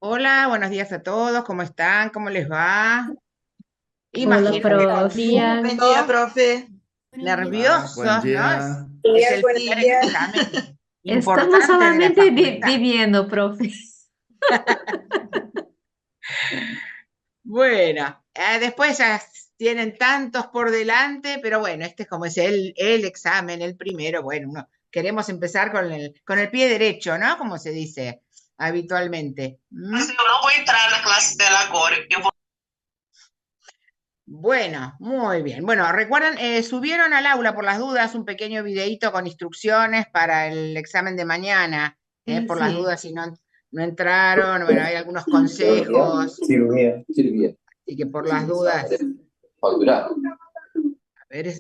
Hola, buenos días a todos, ¿cómo están? ¿Cómo les va? Hola, Imagino que con buenos días. Buen día, susto, profe. Buenos días. Hola, buen nerviosos, ¿no? día. Es el Buenos primer días. examen Estamos importante de la solamente facultad. viviendo, profe. Bueno, después ya tienen tantos por delante, pero bueno, este es como es el examen, el primero. Bueno, queremos empezar con el pie derecho, ¿no? Como se dice habitualmente. Mas eu não vou entrar na classe dela agora. Bueno, muy bien. Bueno, recuerden, subieron al aula por las dudas un pequeño videíto con instrucciones para el examen de mañana, por las Sí. dudas si no entraron, bueno, hay algunos consejos, Cirugía. así que por las dudas, Facturar. a ver,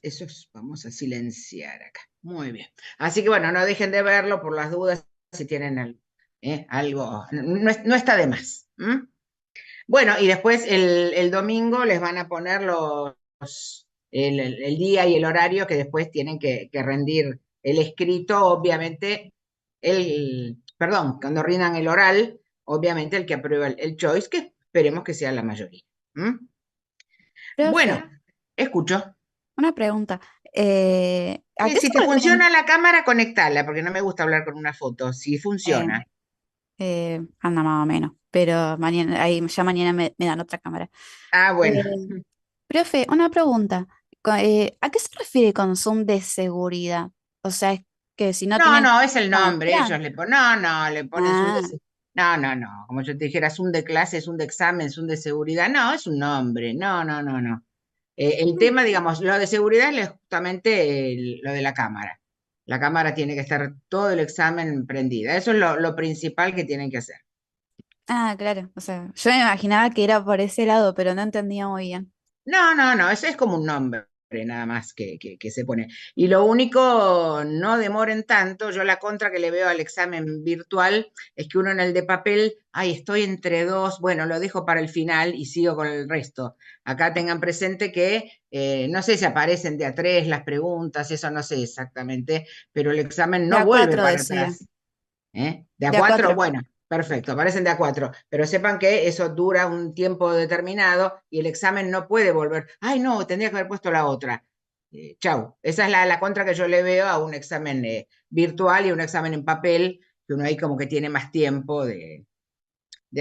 vamos a silenciar acá. Muy bien. Así que bueno, no dejen de verlo por las dudas si tienen algo, no está de más. Bueno, y después el domingo les van a poner el día y el horario que después tienen que rendir el escrito, obviamente, perdón, cuando rindan el oral, obviamente el que aprueba el choice, que esperemos que sea la mayoría. ¿Mm? Profe, Bueno, escucho. una pregunta. ¿A qué se Si te refieren? funciona la cámara, conectala, porque no me gusta hablar con una foto. Si Eh, funciona. anda más o menos, pero mañana, ahí, ya mañana me dan otra cámara. Ah, bueno. Profe, una pregunta. ¿A qué se refiere con Zoom de seguridad? O sea, es que si no No, tienen no, es el cómo nombre, entrar. ellos le ponen, no, le ponen Zoom Ah, no, no, no, como yo te dijera, Zoom de clase, Zoom de examen, Zoom de seguridad, no, es un nombre, no, no, no, no. El tema, digamos, lo de seguridad es justamente lo de la cámara. La cámara tiene que estar todo el examen prendida, eso es lo principal que tienen que hacer. claro. O sea, yo me imaginaba que era por ese lado, pero no entendía muy bien. No, no, no, eso es como un nombre nada más que se pone. Y lo único, no demoren tanto, yo la contra que le veo al examen virtual es que uno en el de papel, ay, estoy entre dos, bueno, lo dejo para el final y sigo con el resto. Acá tengan presente que no sé si aparecen de a tres las preguntas, eso no sé exactamente, pero el examen De no a vuelve cuatro para decía. atrás. ¿De a De a cuatro? cuatro. Bueno, perfecto, aparecen de a cuatro, pero sepan que eso dura un tiempo determinado y el examen no puede volver. Ay, no, tendría que haber puesto la otra. Chau. Esa es la contra que yo le veo a un examen virtual y un examen en papel, que uno ahí como que tiene más tiempo de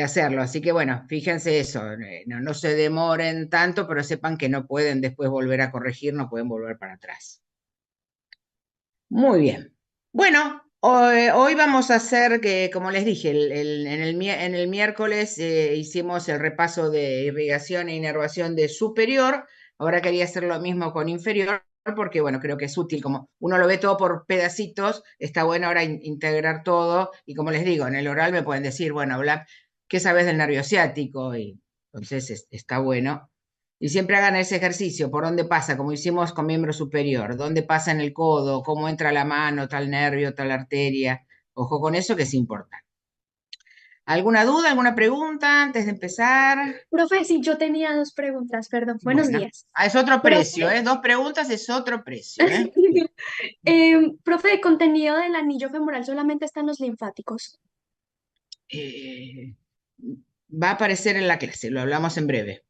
hacerlo. Así que bueno, fíjense eso, no se demoren tanto, pero sepan que no pueden después volver a corregir, no pueden volver para atrás. Muy bien. Bueno, hoy vamos a hacer que, como les dije, en el miércoles hicimos el repaso de irrigación e inervación de superior. Ahora quería hacer lo mismo con inferior, porque bueno, creo que es útil, como uno lo ve todo por pedacitos, está bueno ahora integrar todo. Y como les digo, en el oral me pueden decir, bueno, habla, ¿qué sabes del nervio ciático? Y entonces está bueno. Y siempre hagan ese ejercicio, por dónde pasa, como hicimos con miembro superior, dónde pasa en el codo, cómo entra la mano, tal nervio, tal arteria. Ojo con eso que es importante. ¿Alguna duda, alguna pregunta antes de empezar? Profe, sí, yo tenía dos preguntas, perdón. Buenos Bueno, días. es otro precio, Profe, ¿eh? Dos preguntas es otro precio, ¿eh? profe, de contenido del anillo femoral solamente están los linfáticos. Eh, Va a aparecer en la clase, lo hablamos en breve.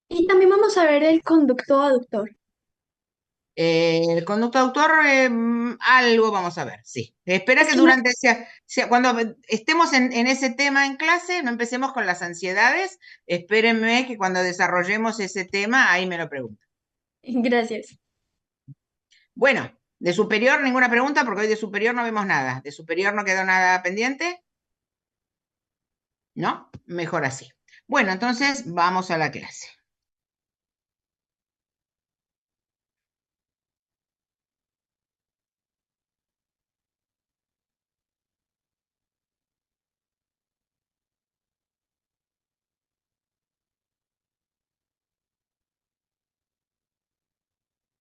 Y también vamos a ver el conducto aductor. El conducto autor, algo vamos a ver, sí. Espera Es que que me... cuando estemos en ese tema en clase, no empecemos con las ansiedades. Espérenme que cuando desarrollemos ese tema, ahí me lo preguntan. Gracias. Bueno, de superior ninguna pregunta, porque hoy de superior no vemos nada. De superior no quedó nada pendiente, ¿no? Mejor así. Bueno, entonces vamos a la clase.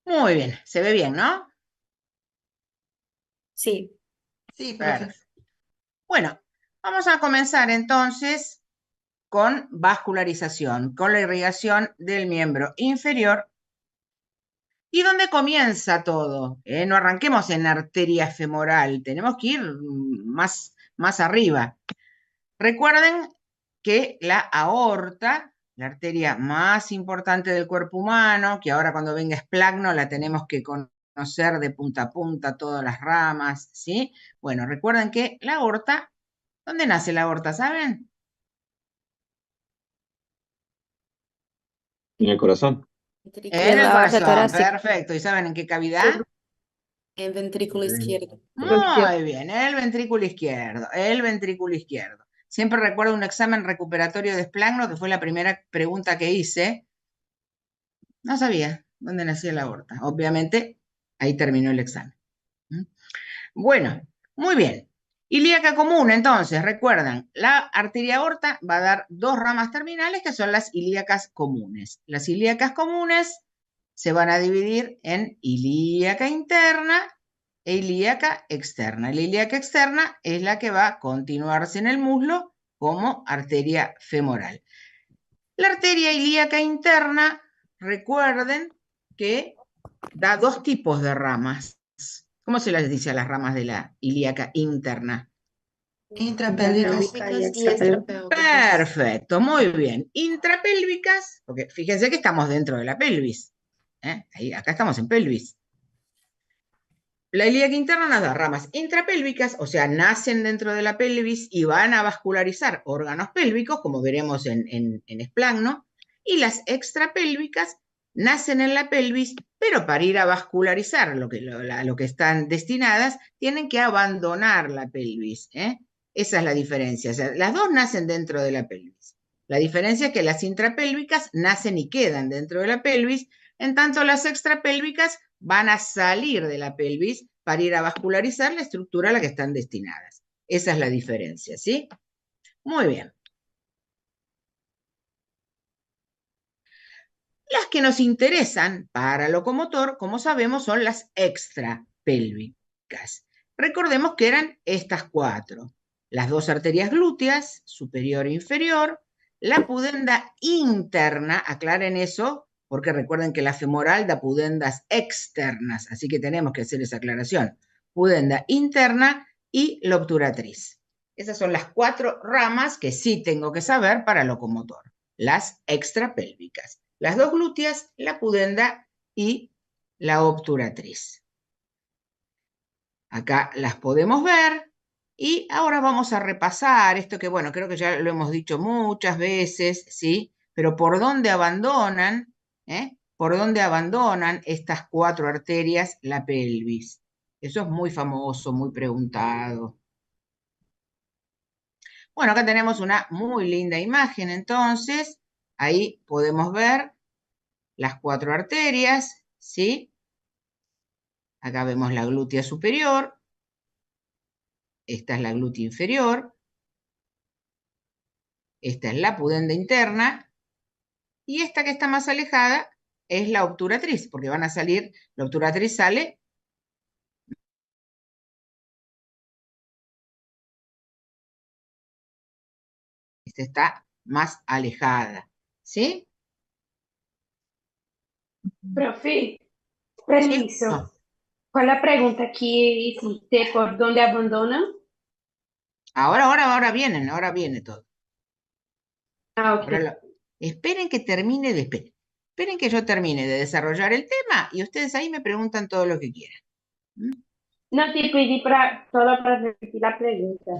Muy bien, se ve bien, ¿no? Sí. Sí, profe. Perfecto. Bueno, vamos a comenzar entonces con vascularización, con la irrigación del miembro inferior. ¿Y dónde comienza todo? No arranquemos en arteria femoral, tenemos que ir más arriba. Recuerden que la aorta, la arteria más importante del cuerpo humano, que ahora cuando venga esplagno la tenemos que conocer de punta a punta, todas las ramas, ¿sí? Bueno, recuerden que la aorta, ¿dónde nace la aorta? ¿Saben? En el corazón. En el la base corazón, torácica. perfecto. ¿Y saben en qué cavidad? En ventrículo izquierdo. Muy bien, el ventrículo izquierdo, el ventrículo izquierdo. Siempre recuerdo un examen recuperatorio de esplagno, que fue la primera pregunta que hice. No sabía dónde nacía la aorta. Obviamente, ahí terminó el examen. Bueno, muy bien. Ilíaca común, entonces, recuerdan, la arteria aorta va a dar dos ramas terminales que son las ilíacas comunes. Las ilíacas comunes se van a dividir en ilíaca interna e ilíaca externa. La ilíaca externa es la que va a continuarse en el muslo como arteria femoral. La arteria ilíaca interna, recuerden que da dos tipos de ramas. ¿Cómo se les dice a las ramas de la ilíaca interna? Intrapélvicas y extrapélvicas. Perfecto, muy bien. Intrapélvicas, porque fíjense que estamos dentro de la pelvis. Ahí, acá estamos en pelvis. La ilíaca interna nos da ramas intrapélvicas, o sea, nacen dentro de la pelvis y van a vascularizar órganos pélvicos, como veremos en esplagno, y las extrapélvicas nacen en la pelvis, pero para ir a vascularizar lo que están destinadas, tienen que abandonar la pelvis. Esa es la diferencia. O sea, las dos nacen dentro de la pelvis. La diferencia es que las intrapélvicas nacen y quedan dentro de la pelvis, en tanto las extrapélvicas van a salir de la pelvis para ir a vascularizar la estructura a la que están destinadas. Esa es la diferencia, ¿sí? Muy bien. Las que nos interesan para locomotor, como sabemos, son las extrapélvicas. Recordemos que eran estas cuatro. Las dos arterias glúteas, superior e inferior, la pudenda interna, aclaren eso, porque recuerden que la femoral da pudendas externas, así que tenemos que hacer esa aclaración. Pudenda interna y la obturatriz. Esas son las cuatro ramas que sí tengo que saber para locomotor, las extrapélvicas. Las dos glúteas, la pudenda y la obturatriz. Acá las podemos ver y ahora vamos a repasar esto que, bueno, creo que ya lo hemos dicho muchas veces, ¿sí? Pero ¿por dónde abandonan? ¿Por dónde abandonan estas cuatro arterias la pelvis? Eso es muy famoso, muy preguntado. Bueno, acá tenemos una muy linda imagen, entonces, ahí podemos ver las cuatro arterias, ¿sí? Acá vemos la glútea superior, esta es la glútea inferior, esta es la pudenda interna, y esta que está más alejada es la obturatriz, porque van a salir, la obturatriz sale esta está más alejada, ¿sí? Profe, ¿Sí? permiso. No. ¿Cuál es la pregunta que hiciste? ¿Por dónde abandonan? Ahora viene todo. Ah, ok. Esperen que termine esperen que yo termine de desarrollar el tema y ustedes ahí me preguntan todo lo que quieran. No te pedí solo para repetir la pregunta.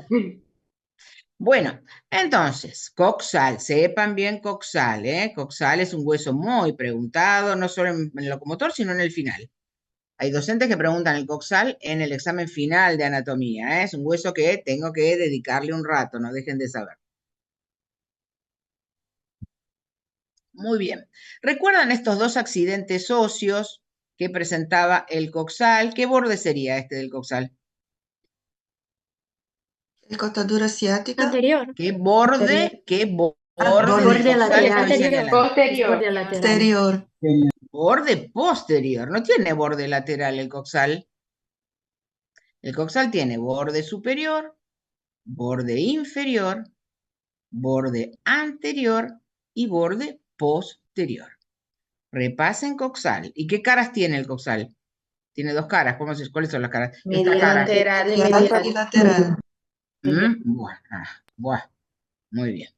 Bueno, entonces, coxal, sepan bien coxal, ¿eh? Coxal es un hueso muy preguntado, no solo en el locomotor, sino en el final. Hay docentes que preguntan el coxal en el examen final de anatomía, ¿eh? Es un hueso que tengo que dedicarle un rato, no dejen de saber. Muy bien. ¿Recuerdan estos dos accidentes óseos que presentaba el coxal? ¿Qué borde sería este del coxal? Cortadura ciática. Anterior. ¿Qué borde? Anterior. ¿Qué borde? Borde del coxal lateral. estoy señalando? Posterior. Borde lateral. Posterior. Borde posterior, no tiene borde lateral el coxal. El coxal tiene borde superior, borde inferior, borde anterior y borde posterior. Repasen coxal. ¿Y qué caras tiene el coxal? Tiene dos caras. ¿Cuáles son las caras? Esta cara. Lateral y lateral. Buah. Muy bien.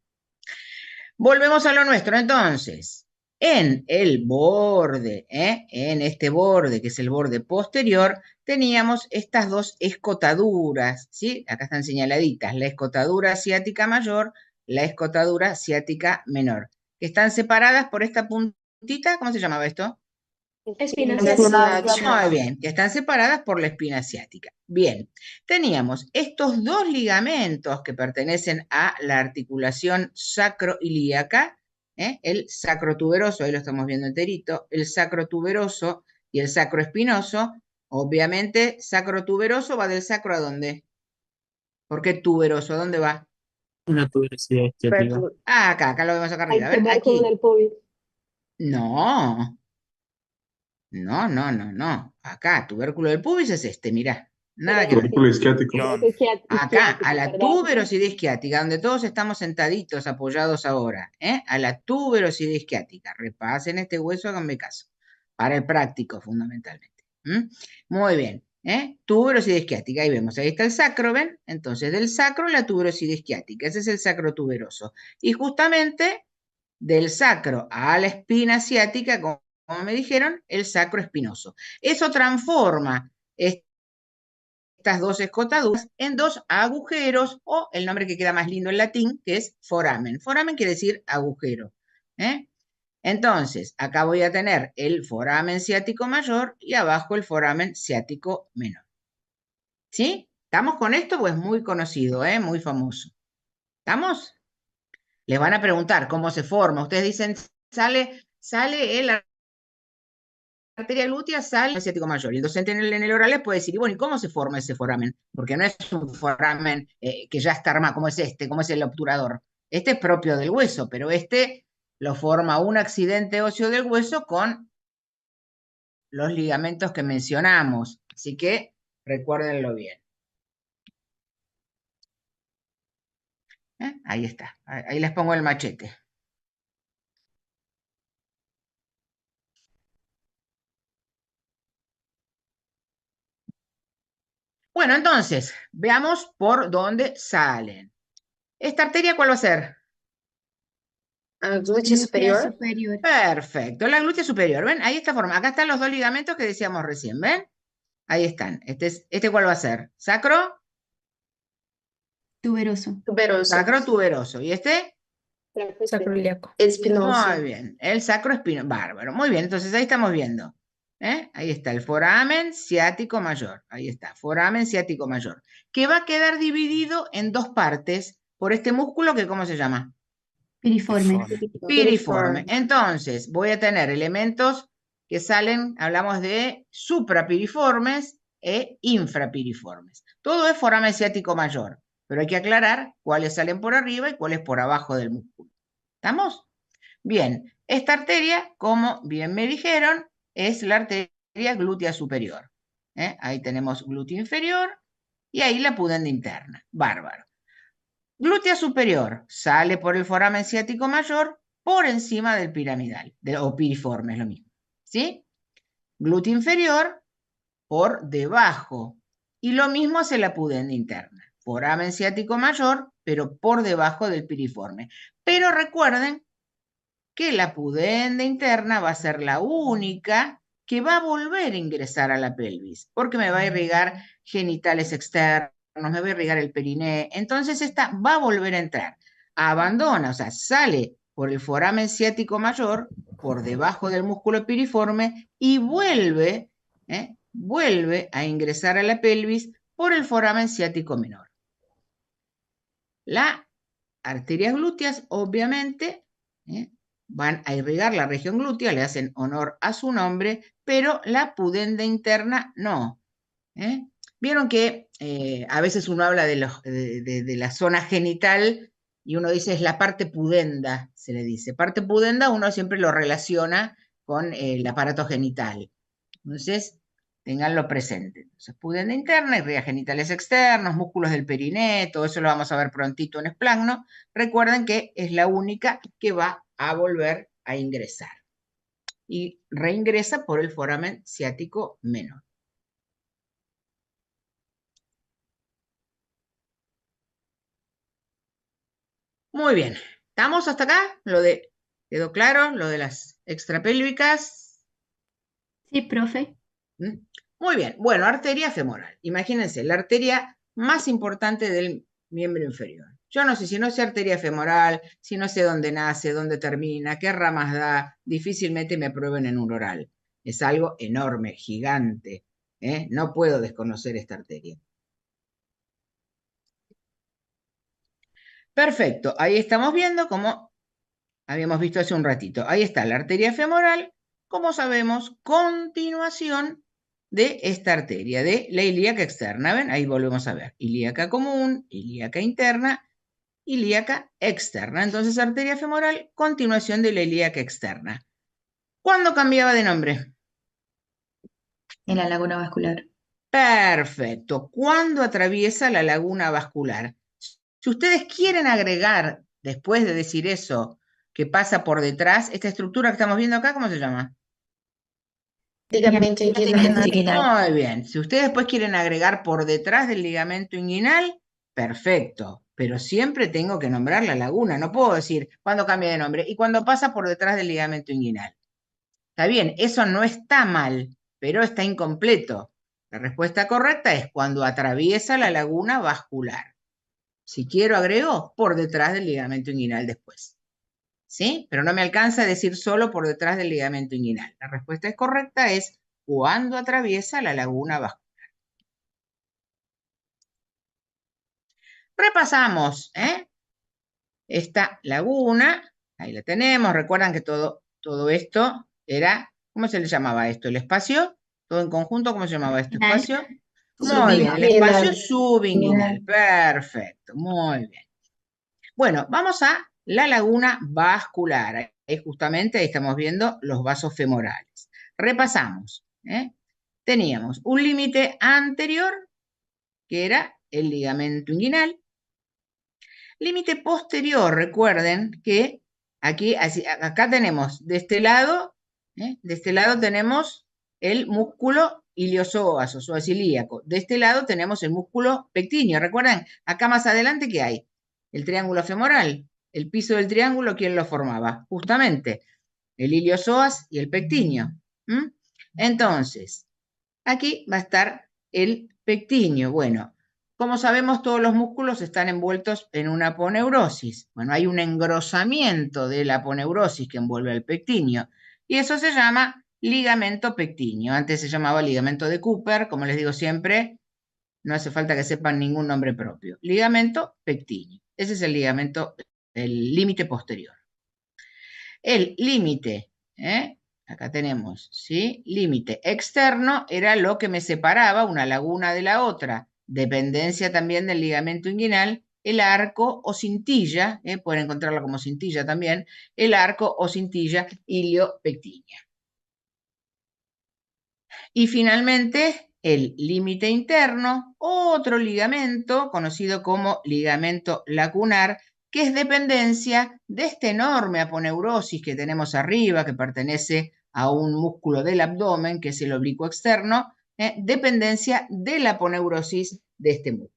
Volvemos a lo nuestro, entonces. En el borde, en este borde, que es el borde posterior, teníamos estas dos escotaduras, ¿sí? Acá están señaladitas, la escotadura asiática mayor, la escotadura asiática menor, que están separadas por esta puntita, ¿cómo se llamaba esto? Espina Espina asiática. Muy bien, que están separadas por la espina asiática. Bien, teníamos estos dos ligamentos que pertenecen a la articulación sacroilíaca, el sacrotuberoso, ahí lo estamos viendo enterito, el sacrotuberoso y el sacroespinoso. Obviamente, sacrotuberoso va del sacro ¿a dónde? ¿Por qué tuberoso? ¿A dónde va? Una tuberosidad estética. Ah, acá lo vemos acá Al arriba. A ver, tubérculo aquí. del pubis. No, no. Acá, tubérculo del pubis es este, mirá. Nada que ver. Tubérculo isquiático. Acá, a la tuberosidad isquiática, donde todos estamos sentaditos, apoyados ahora, a la tuberosidad isquiática. Repasen este hueso, háganme caso. Para el práctico, fundamentalmente. Muy bien. Tuberosidad isquiática, ahí vemos, ahí está el sacro, ¿ven? Entonces, del sacro la tuberosidad isquiática, ese es el sacro tuberoso. Y justamente del sacro a la espina asiática, como me dijeron, el sacro espinoso. Eso transforma estas dos escotaduras en dos agujeros, o el nombre que queda más lindo en latín, que es foramen. Foramen quiere decir agujero. Entonces, acá voy a tener el foramen ciático mayor y abajo el foramen ciático menor. ¿Sí? ¿Estamos con esto? Pues muy conocido, muy famoso. ¿Estamos? Les van a preguntar cómo se forma. Ustedes dicen, sale el arteria glútea, sale el ciático mayor. Y el docente en el oral les puede decir, y bueno, ¿y cómo se forma ese foramen? Porque no es un foramen que ya está armado, como es este, como es el obturador. Este es propio del hueso, pero este lo forma un accidente óseo del hueso con los ligamentos que mencionamos. Así que recuérdenlo bien. Ahí está. Ahí les pongo el machete. Bueno, entonces, veamos por dónde salen. ¿Esta arteria cuál va a ser? Glúteo superior. Perfecto, la glútea superior, ¿ven? Ahí está formada. Acá están los dos ligamentos que decíamos recién, ¿ven? Ahí están. ¿Este cuál va a ser? ¿Sacro? Tuberoso. Sacro tuberoso. ¿Y este? Sacroiliaco. Muy bien, el sacro espino. Bárbaro, muy bien. Entonces ahí estamos viendo. Ahí está el foramen ciático mayor. Ahí está, foramen ciático mayor. Que va a quedar dividido en dos partes por este músculo que, ¿cómo se llama? Piriforme. Piriforme. Entonces, voy a tener elementos que salen, hablamos de suprapiriformes e infrapiriformes. Todo es foramen ciático mayor, pero hay que aclarar cuáles salen por arriba y cuáles por abajo del músculo. ¿Estamos? Bien, esta arteria, como bien me dijeron, es la arteria glútea superior. Ahí tenemos glúteo inferior y ahí la pudenda interna. Bárbaro. Glútea superior sale por el foramen ciático mayor por encima del piramidal, o piriforme, es lo mismo. ¿Sí? Glúteo inferior por debajo. Y lo mismo hace la pudenda interna. Foramen ciático mayor, pero por debajo del piriforme. Pero recuerden que la pudenda interna va a ser la única que va a volver a ingresar a la pelvis, porque me va a irrigar genitales externos, me va a irrigar el periné, entonces esta va a volver a entrar. Abandona, o sea, sale por el foramen ciático mayor, por debajo del músculo piriforme, y vuelve a ingresar a la pelvis por el foramen ciático menor. Las arterias glúteas, obviamente, van a irrigar la región glútea, le hacen honor a su nombre, pero la pudenda interna no. Vieron que a veces uno habla de la zona genital y uno dice es la parte pudenda, se le dice. Parte pudenda uno siempre lo relaciona con el aparato genital. Entonces, tenganlo presente. Entonces, pudenda interna, irriga genitales externos, músculos del periné, todo eso lo vamos a ver prontito en esplagno. Recuerden que es la única que va a volver a ingresar. Y reingresa por el foramen ciático menor. Muy bien. ¿Estamos hasta acá? ¿Quedó claro lo de las extrapélvicas? Sí, profe. ¿Mm? Muy bien. Bueno, arteria femoral. Imagínense, la arteria más importante del miembro inferior. Yo no sé, si no sé arteria femoral, si no sé dónde nace, dónde termina, qué ramas da, difícilmente me aprueben en un oral. Es algo enorme, gigante. No puedo desconocer esta arteria. Perfecto. Ahí estamos viendo como habíamos visto hace un ratito. Ahí está la arteria femoral, como sabemos, continuación de esta arteria, de la ilíaca externa. ¿Ven? Ahí volvemos a ver. Ilíaca común, ilíaca interna, ilíaca externa. Entonces, arteria femoral, continuación de la ilíaca externa. ¿Cuándo cambiaba de nombre? En la laguna vascular. Perfecto. ¿Cuándo atraviesa la laguna vascular? Si ustedes quieren agregar, después de decir eso, que pasa por detrás, esta estructura que estamos viendo acá, ¿cómo se llama? Ligamento inguinal. Muy bien. Si ustedes después quieren agregar por detrás del ligamento inguinal, perfecto. Pero siempre tengo que nombrar la laguna. No puedo decir cuándo cambia de nombre y cuando pasa por detrás del ligamento inguinal. Está bien, eso no está mal, pero está incompleto. La respuesta correcta es cuando atraviesa la laguna vascular. Si quiero agrego por detrás del ligamento inguinal después. ¿Sí? Pero no me alcanza a decir solo por detrás del ligamento inguinal. La respuesta correcta es cuando atraviesa la laguna vascular. Repasamos, esta laguna, ahí la tenemos. Recuerdan que todo esto era, ¿cómo se le llamaba esto? ¿El espacio? ¿Todo en conjunto? ¿Cómo se llamaba este espacio? Muy bien, el espacio subinguinal. Perfecto, muy bien. Bueno, vamos a la laguna vascular. Justamente ahí estamos viendo los vasos femorales. Repasamos. Teníamos un límite anterior, que era el ligamento inguinal. Límite posterior, recuerden que aquí, acá tenemos, de este lado tenemos el músculo iliopsoas o ilíaco. De este lado tenemos el músculo pectíneo. Recuerden, acá más adelante, ¿qué hay? El triángulo femoral. El piso del triángulo, ¿quién lo formaba? Justamente, el iliopsoas y el pectíneo. Entonces, aquí va a estar el pectíneo. Bueno, como sabemos, todos los músculos están envueltos en una aponeurosis. Bueno, hay un engrosamiento de la aponeurosis que envuelve al pectíneo. Y eso se llama ligamento pectíneo. Antes se llamaba ligamento de Cooper. Como les digo siempre, no hace falta que sepan ningún nombre propio. Ligamento pectíneo. Ese es el ligamento, el límite posterior. El límite, acá tenemos, ¿sí? Límite externo era lo que me separaba una laguna de la otra. Dependencia también del ligamento inguinal, el arco o cintilla, pueden encontrarlo como cintilla también, el arco o cintilla iliopectínea. Y finalmente, el límite interno, otro ligamento conocido como ligamento lacunar, que es dependencia de esta enorme aponeurosis que tenemos arriba, que pertenece a un músculo del abdomen, que es el oblicuo externo, dependencia de la aponeurosis de este músculo.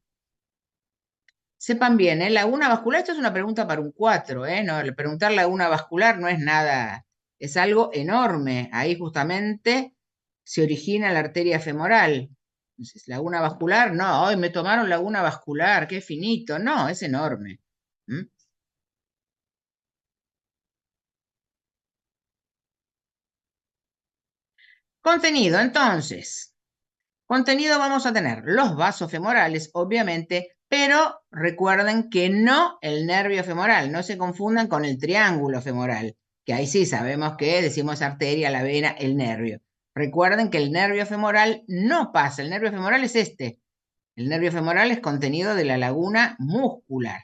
Sepan bien, laguna vascular, esto es una pregunta para un 4, no, preguntar laguna vascular no es nada, es algo enorme. Ahí justamente se origina la arteria femoral. Entonces, laguna vascular, no, hoy me tomaron laguna vascular, qué finito, no, es enorme. Contenido, entonces. Contenido vamos a tener los vasos femorales, obviamente, pero recuerden que no el nervio femoral, no se confundan con el triángulo femoral, que ahí sí sabemos que decimos arteria, la vena, el nervio. Recuerden que el nervio femoral no pasa, el nervio femoral es este. El nervio femoral es contenido de la laguna muscular.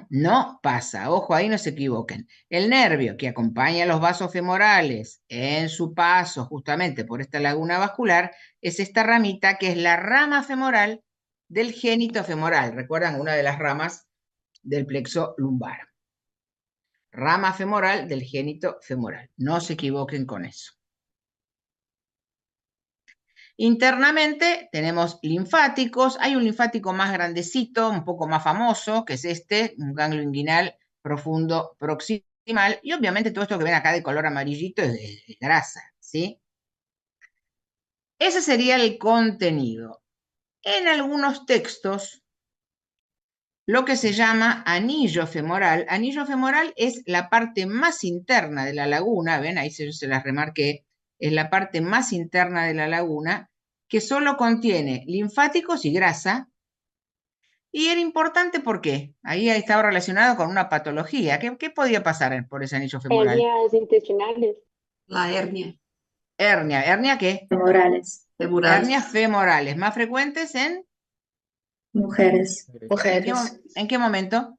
No pasa, ojo ahí, no se equivoquen. El nervio que acompaña a los vasos femorales en su paso justamente por esta laguna vascular es esta ramita que es la rama femoral del génito femoral. ¿Recuerdan? Una de las ramas del plexo lumbar. Rama femoral del génito femoral. No se equivoquen con eso. Internamente tenemos linfáticos. Hay un linfático más grandecito, un poco más famoso, que es este, un ganglio inguinal profundo proximal, y obviamente todo esto que ven acá de color amarillito es de grasa, ¿sí? Ese sería el contenido. En algunos textos, lo que se llama anillo femoral es la parte más interna de la laguna, ven, ahí se las remarqué, es la parte más interna de la laguna, que solo contiene linfáticos y grasa, y era importante porque ahí estaba relacionado con una patología. ¿Qué podía pasar por ese anillo femoral? Hernias intestinales. La hernia. Hernia. ¿Hernia qué? Femorales. Hernias femorales, más frecuentes Mujeres. Mujeres. ¿en qué momento?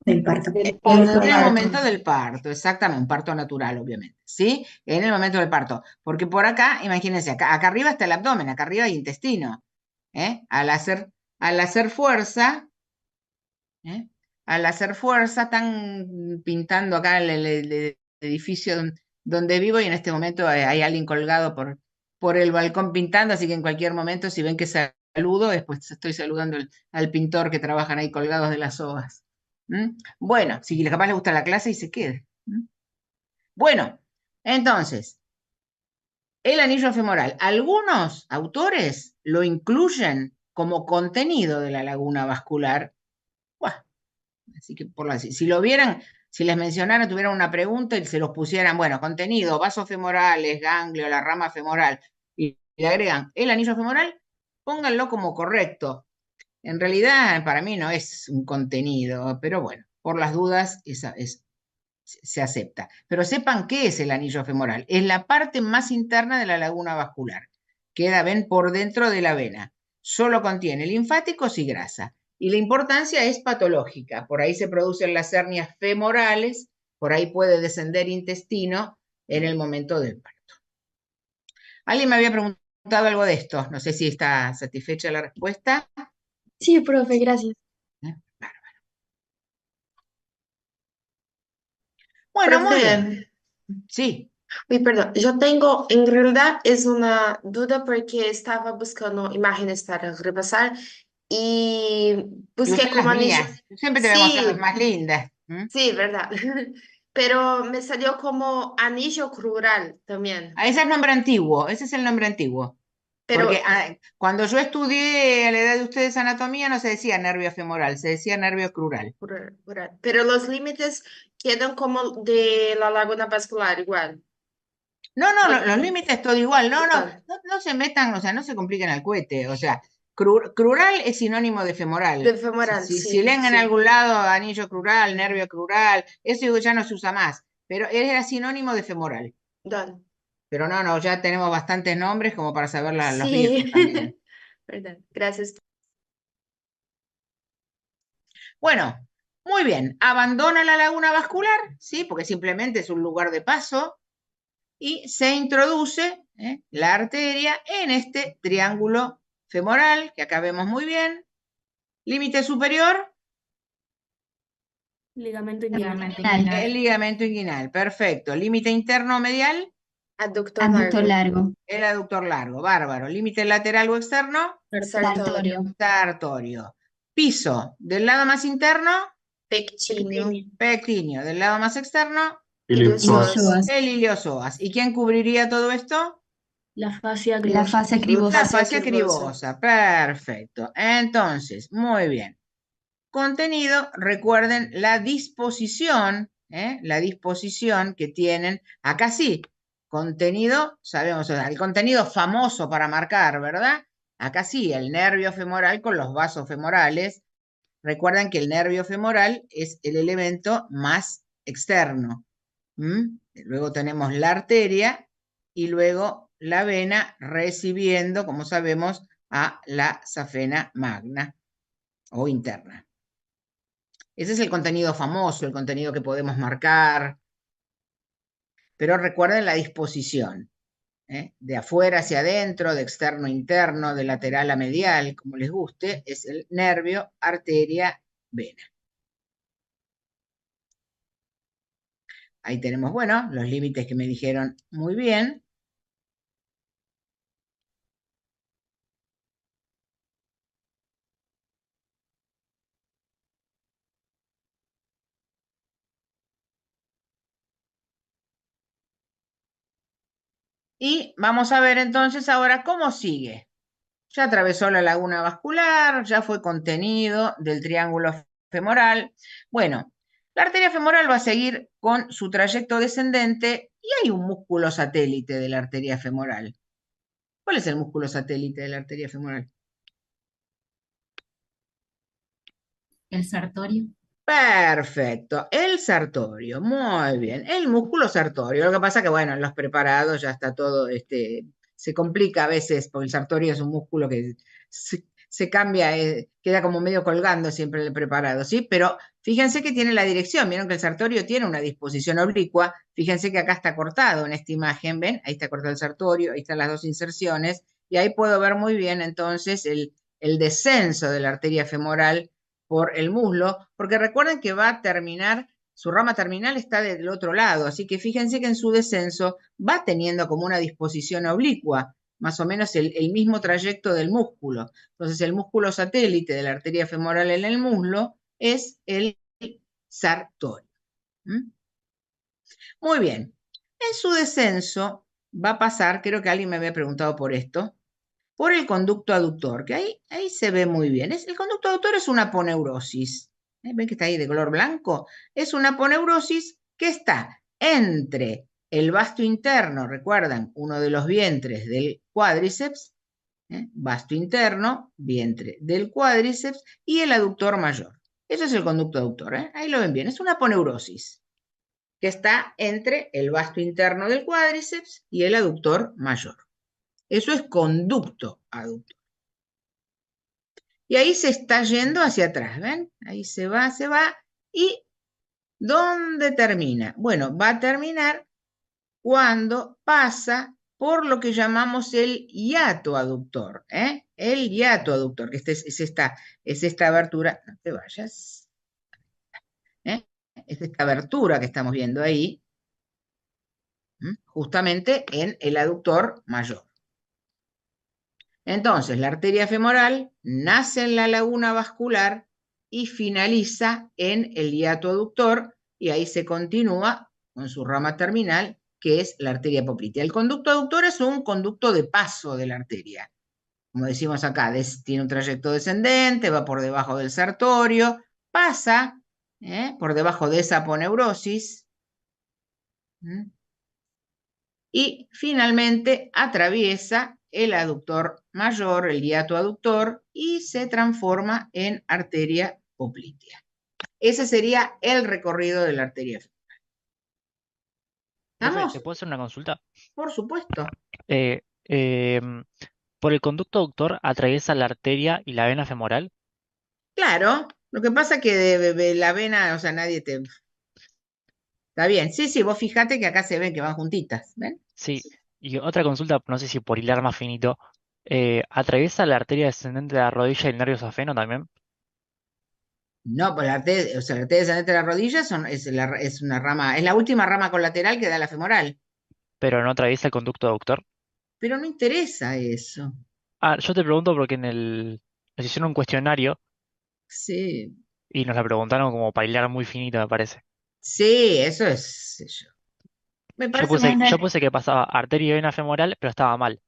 El parto. Del En parto. el En el parto. momento del parto, exactamente, un parto natural, obviamente, ¿sí? En el momento del parto. Porque por acá, imagínense, acá arriba está el abdomen, acá arriba hay intestino. ¿Eh? Al hacer fuerza, ¿eh? Al hacer fuerza, están pintando acá el edificio donde vivo y en este momento hay alguien colgado por el balcón pintando, así que en cualquier momento, si ven que saludo, después estoy saludando al pintor que trabajan ahí colgados de las sogas. ¿Mm? Bueno, si capaz le gusta la clase y se quede. ¿Mm? Bueno, entonces, el anillo femoral. Algunos autores lo incluyen como contenido de la laguna vascular. Buah, así que si lo vieran, si les mencionaran, tuvieran una pregunta y se los pusieran, bueno, contenido, vasos femorales, ganglio, la rama femoral, y le agregan el anillo femoral, pónganlo como correcto. En realidad, para mí no es un contenido, pero bueno, por las dudas, se acepta. Pero sepan qué es el anillo femoral. Es la parte más interna de la laguna vascular. Queda, ven, por dentro de la vena. Solo contiene linfáticos y grasa. Y la importancia es patológica. Por ahí se producen las hernias femorales, por ahí puede descender intestino en el momento del parto. Alguien me había preguntado algo de esto. No sé si está satisfecha la respuesta. Sí, profe, gracias. Bueno, muy bien. Profe, Sí. uy, perdón, yo tengo, en realidad es una duda porque estaba buscando imágenes para repasar y Y busqué usé las como anillo. mías. Yo siempre te voy a mostrar las Sí, más lindas. ¿Mm? sí, verdad. Pero me salió como anillo crural también. Ese es nombre antiguo, ese es el nombre antiguo. Porque Pero, cuando yo estudié a la edad de ustedes anatomía no se decía nervio femoral, se decía nervio crural. pero los límites quedan como de la laguna vascular igual. No, no, No, los límites todo igual, igual. no se metan, o sea, no se compliquen al cohete, o sea, crural es sinónimo de femoral. De Si, femoral, si sí, leen en sí. algún lado anillo crural, nervio crural, eso ya no se usa más, pero era sinónimo de femoral. Done. Pero no, ya tenemos bastantes nombres como para saber los viejos Sí, también. verdad. Gracias. Bueno, muy bien. Abandona la laguna vascular, ¿sí? Porque simplemente es un lugar de paso y se introduce la arteria en este triángulo femoral, que acá vemos muy bien. Límite superior, Ligamento inguinal. el ligamento inguinal, perfecto. Límite interno medial, Aductor largo. el aductor largo, bárbaro. Límite lateral o externo, Sartorio. sartorio. Piso, del lado más interno, Pectinio. pectíneo, del lado más externo, Iliosoas. el iliosoas. ¿Y quién cubriría todo esto? La fascia cribosa. La fascia cribosa. Perfecto. Entonces, muy bien. Contenido, recuerden la disposición que tienen. Acá sí, contenido, sabemos, o sea, el contenido famoso para marcar, ¿verdad? Acá sí, el nervio femoral con los vasos femorales. Recuerden que el nervio femoral es el elemento más externo. Luego tenemos la arteria y luego la vena recibiendo, como sabemos, a la safena magna o interna. Ese es el contenido famoso, el contenido que podemos marcar, pero recuerden la disposición, de afuera hacia adentro, de externo a interno, de lateral a medial, como les guste, es el nervio, arteria, vena. Ahí tenemos, bueno, los límites que me dijeron muy bien. Y vamos a ver entonces ahora cómo sigue. Ya atravesó la laguna vascular, ya fue contenido del triángulo femoral. Bueno, la arteria femoral va a seguir con su trayecto descendente y hay un músculo satélite de la arteria femoral. ¿Cuál es el músculo satélite de la arteria femoral? El sartorio. Perfecto, el sartorio, muy bien, el músculo sartorio. Lo que pasa que, bueno, en los preparados ya está todo, se complica a veces, porque el sartorio es un músculo que se cambia, queda como medio colgando siempre el preparado, ¿sí? Pero fíjense que tiene la dirección, vieron que el sartorio tiene una disposición oblicua, fíjense que acá está cortado en esta imagen, ¿ven? Ahí está cortado el sartorio, ahí están las dos inserciones, y ahí puedo ver muy bien entonces el descenso de la arteria femoral por el muslo, porque recuerden que va a terminar, su rama terminal está del otro lado, así que fíjense que en su descenso va teniendo como una disposición oblicua, más o menos el mismo trayecto del músculo. Entonces el músculo satélite de la arteria femoral en el muslo es el sartorio. ¿Mm? Muy bien. En su descenso va a pasar, creo que alguien me había preguntado por esto, por el conducto aductor, que ahí se ve muy bien. El conducto aductor es una aponeurosis. ¿Ven que está ahí de color blanco? Es una aponeurosis que está entre el vasto interno, recuerdan, uno de los vientres del cuádriceps, vasto interno, vientre del cuádriceps y el aductor mayor. Eso es el conducto aductor, ahí lo ven bien, es una aponeurosis que está entre el vasto interno del cuádriceps y el aductor mayor. Eso es conducto aductor. Y ahí se está yendo hacia atrás, ¿ven? Ahí se va. ¿Y dónde termina? Bueno, va a terminar cuando pasa por lo que llamamos el hiato aductor, ¿eh? El hiato aductor, que es esta abertura, no te vayas, ¿eh? Es esta abertura que estamos viendo ahí, justamente en el aductor mayor. Entonces, la arteria femoral nace en la laguna vascular y finaliza en el hiato aductor y ahí se continúa con su rama terminal, que es la arteria poplitea. El conducto aductor es un conducto de paso de la arteria. Como decimos acá, tiene un trayecto descendente, va por debajo del sartorio, pasa por debajo de esa aponeurosis y finalmente atraviesa el aductor mayor, el hiato aductor, y se transforma en arteria poplitea. Ese sería el recorrido de la arteria femoral. Profe, ¿Estamos? ¿te puedo hacer una consulta? Por supuesto. Eh, ¿Por el conducto aductor atraviesa la arteria y la vena femoral? Claro, lo que pasa es que de la vena, o sea, nadie te... Está bien, sí, vos fijate que acá se ven que van juntitas, ¿ven? Sí. Y otra consulta, no sé si por hilar más finito, ¿atraviesa la arteria descendente de la rodilla y el nervio safeno también? No, pues la arteria, o sea, la arteria descendente de la rodilla es una rama, es la última rama colateral que da la femoral. ¿Pero no atraviesa el conducto aductor? Pero no interesa eso. Ah, yo te pregunto porque nos hicieron un cuestionario Sí, y nos la preguntaron como para hilar muy finito, me parece. sí, eso es, sé yo. Me Yo parece puse, muy... yo puse que pasaba arteria y vena femoral, pero estaba mal.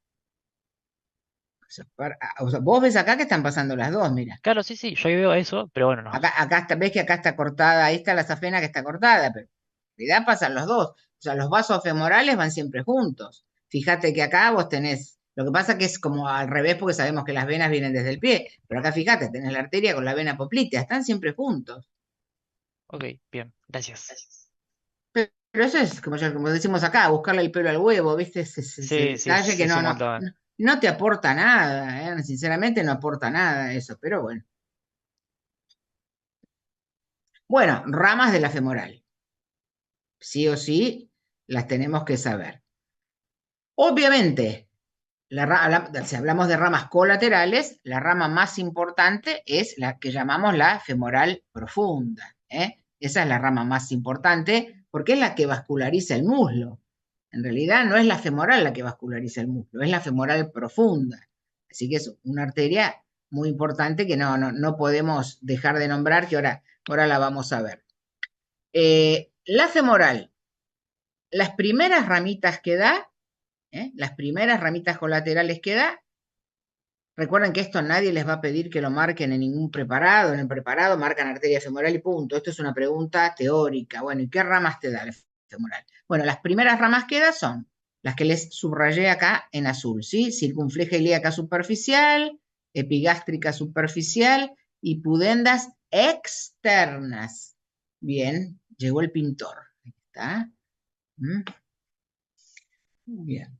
O sea, vos ves acá que están pasando las dos, mira. Claro, sí, sí, yo ahí veo eso, pero bueno, no. Acá está, ves que acá está cortada, ahí está la safena que está cortada, pero en realidad pasan los dos. O sea, los vasos femorales van siempre juntos. Fíjate que acá vos tenés, lo que pasa que es como al revés porque sabemos que las venas vienen desde el pie, pero acá fíjate, tenés la arteria con la vena poplitea, están siempre juntos. Ok, bien, gracias. Pero eso es, como decimos acá, buscarle el pelo al huevo, ¿viste? Ese Sí, sí, detalle que es un no, montón. no te aporta nada, ¿eh? Sinceramente no aporta nada eso, pero bueno. Bueno, ramas de la femoral. Sí o sí, las tenemos que saber. Obviamente, si hablamos de ramas colaterales, la rama más importante es la que llamamos la femoral profunda, ¿eh? Esa es la rama más importante porque es la que vasculariza el muslo. En realidad no es la femoral la que vasculariza el muslo, es la femoral profunda. Así que es una arteria muy importante que no podemos dejar de nombrar, que ahora la vamos a ver. La femoral, las primeras ramitas que da Las primeras ramitas colaterales que da. Recuerden que esto nadie les va a pedir que lo marquen en ningún preparado. En el preparado marcan arteria femoral y punto. Esto es una pregunta teórica. Bueno, ¿y qué ramas te da la femoral? Bueno, las primeras ramas que da son las que les subrayé acá en azul, ¿sí? Circunfleja ilíaca superficial, epigástrica superficial y pudendas externas. Bien, llegó el pintor. Ahí está. Muy bien.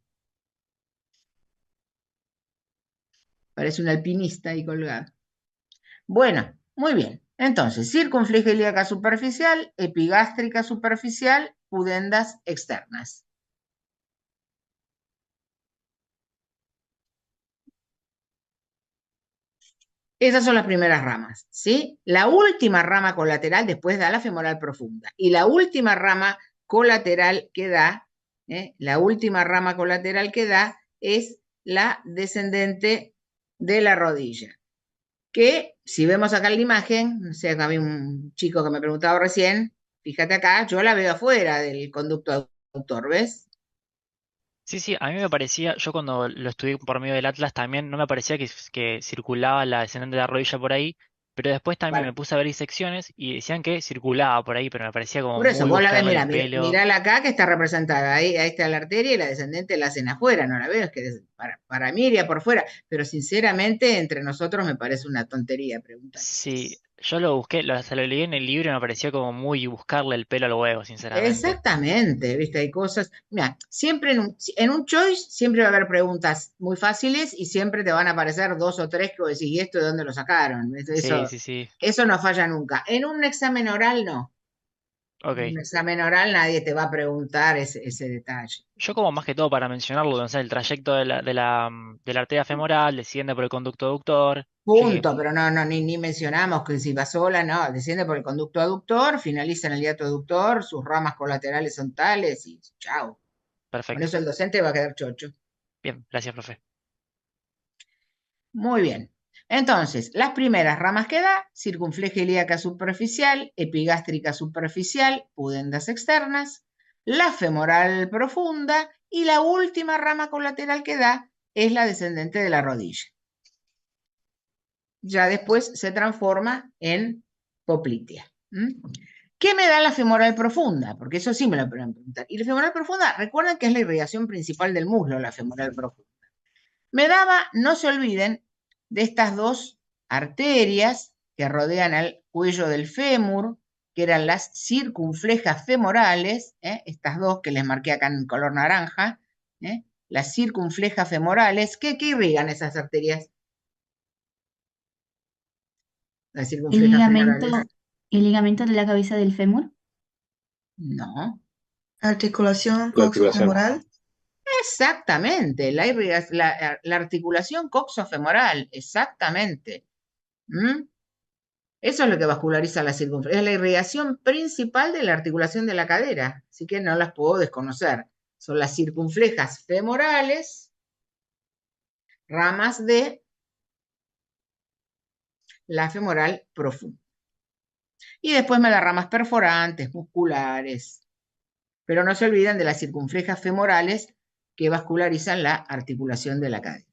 Parece un alpinista ahí colgado. Bueno, muy bien. Entonces, circunfleja ilíaca superficial, epigástrica superficial, pudendas externas. Esas son las primeras ramas, ¿sí? La última rama colateral después da la femoral profunda. Y la última rama colateral que da, la última rama colateral que da es la descendente de la rodilla. Que si vemos acá en la imagen, no sé, acá había un chico que me preguntaba recién, fíjate acá, yo la veo afuera del conducto aductor, ¿ves? Sí, sí, a mí me parecía, yo cuando lo estudié por medio del Atlas también, no me parecía que circulaba la descendente de la rodilla por ahí, pero después también me Para, puse a ver disecciones y decían que circulaba por ahí, pero me parecía como por eso, muy vos la ves, buscarle mira, el pelo. mirala acá que está representada, ahí está la arteria y la descendente la hacen afuera, no la veo, es que para mí iría por fuera, pero sinceramente entre nosotros me parece una tontería preguntar eso. Sí, yo lo busqué, hasta lo leí en el libro y me pareció como muy buscarle el pelo al huevo, sinceramente. Exactamente, viste, hay cosas, mira, siempre en un choice siempre va a haber preguntas muy fáciles y siempre te van a aparecer 2 o 3 que vos decís, ¿y esto de dónde lo sacaron? Sí, sí, sí. Eso no falla nunca. En un examen oral no. En un Ok. examen oral nadie te va a preguntar ese detalle. Yo como más que todo para mencionarlo, o sea, el trayecto de la arteria femoral desciende por el conducto aductor. Yo dije, Punto, pero no, ni mencionamos que si va sola, no, desciende por el conducto aductor, finaliza en el hiato aductor, sus ramas colaterales son tales y chao. Con perfecto. eso el docente va a quedar chocho. Bien, gracias, profe. Muy bien. Entonces, las primeras ramas que da, circunfleja ilíaca superficial, epigástrica superficial, pudendas externas, la femoral profunda y la última rama colateral que da es la descendente de la rodilla. Ya después se transforma en poplitea. ¿Qué me da la femoral profunda? Porque eso sí me lo pueden preguntar. Y la femoral profunda, recuerden que es la irrigación principal del muslo, la femoral profunda. Me daba, no se olviden, de estas dos arterias que rodean al cuello del fémur, que eran las circunflejas femorales, estas dos que les marqué acá en color naranja, las circunflejas femorales, ¿qué irrigan esas arterias? Las ¿El circunflejas femorales. ligamento, el ligamento de la cabeza del fémur? No. Articulación La articulación. coxofemoral. Exactamente, la articulación coxofemoral, exactamente. Eso es lo que vasculariza la circunfleja, es la irrigación principal de la articulación de la cadera, así que no las puedo desconocer. Son las circunflejas femorales, ramas de la femoral profunda. Y después me da ramas perforantes, musculares, pero no se olviden de las circunflejas femorales que vascularizan la articulación de la cadera.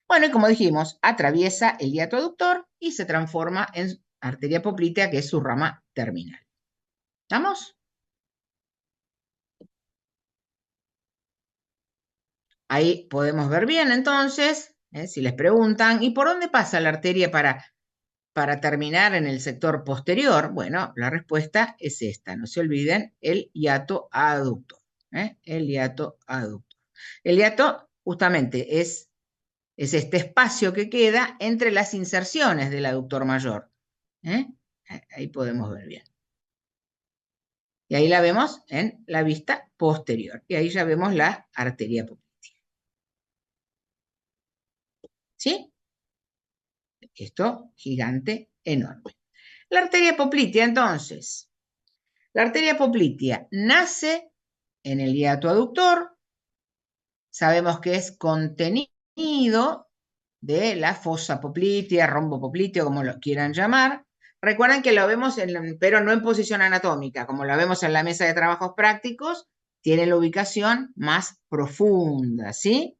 Bueno, y como dijimos, atraviesa el hiato aductor y se transforma en arteria poplitea, que es su rama terminal. ¿Estamos? Ahí podemos ver bien, entonces, si les preguntan, ¿y por dónde pasa la arteria para terminar en el sector posterior? Bueno, la respuesta es esta, no se olviden, el hiato aductor. El hiato aductor. El hiato justamente es este espacio que queda entre las inserciones del aductor mayor. Ahí podemos ver bien. Y ahí la vemos en la vista posterior. Y ahí ya vemos la arteria poplitea. ¿Sí? Esto gigante, enorme. La arteria poplitea, entonces. La arteria poplitea nace en el hiato aductor. Sabemos que es contenido de la fosa poplitea, rombo popliteo, como lo quieran llamar. Recuerden que lo vemos, pero no en posición anatómica, como lo vemos en la mesa de trabajos prácticos, tiene la ubicación más profunda, ¿sí?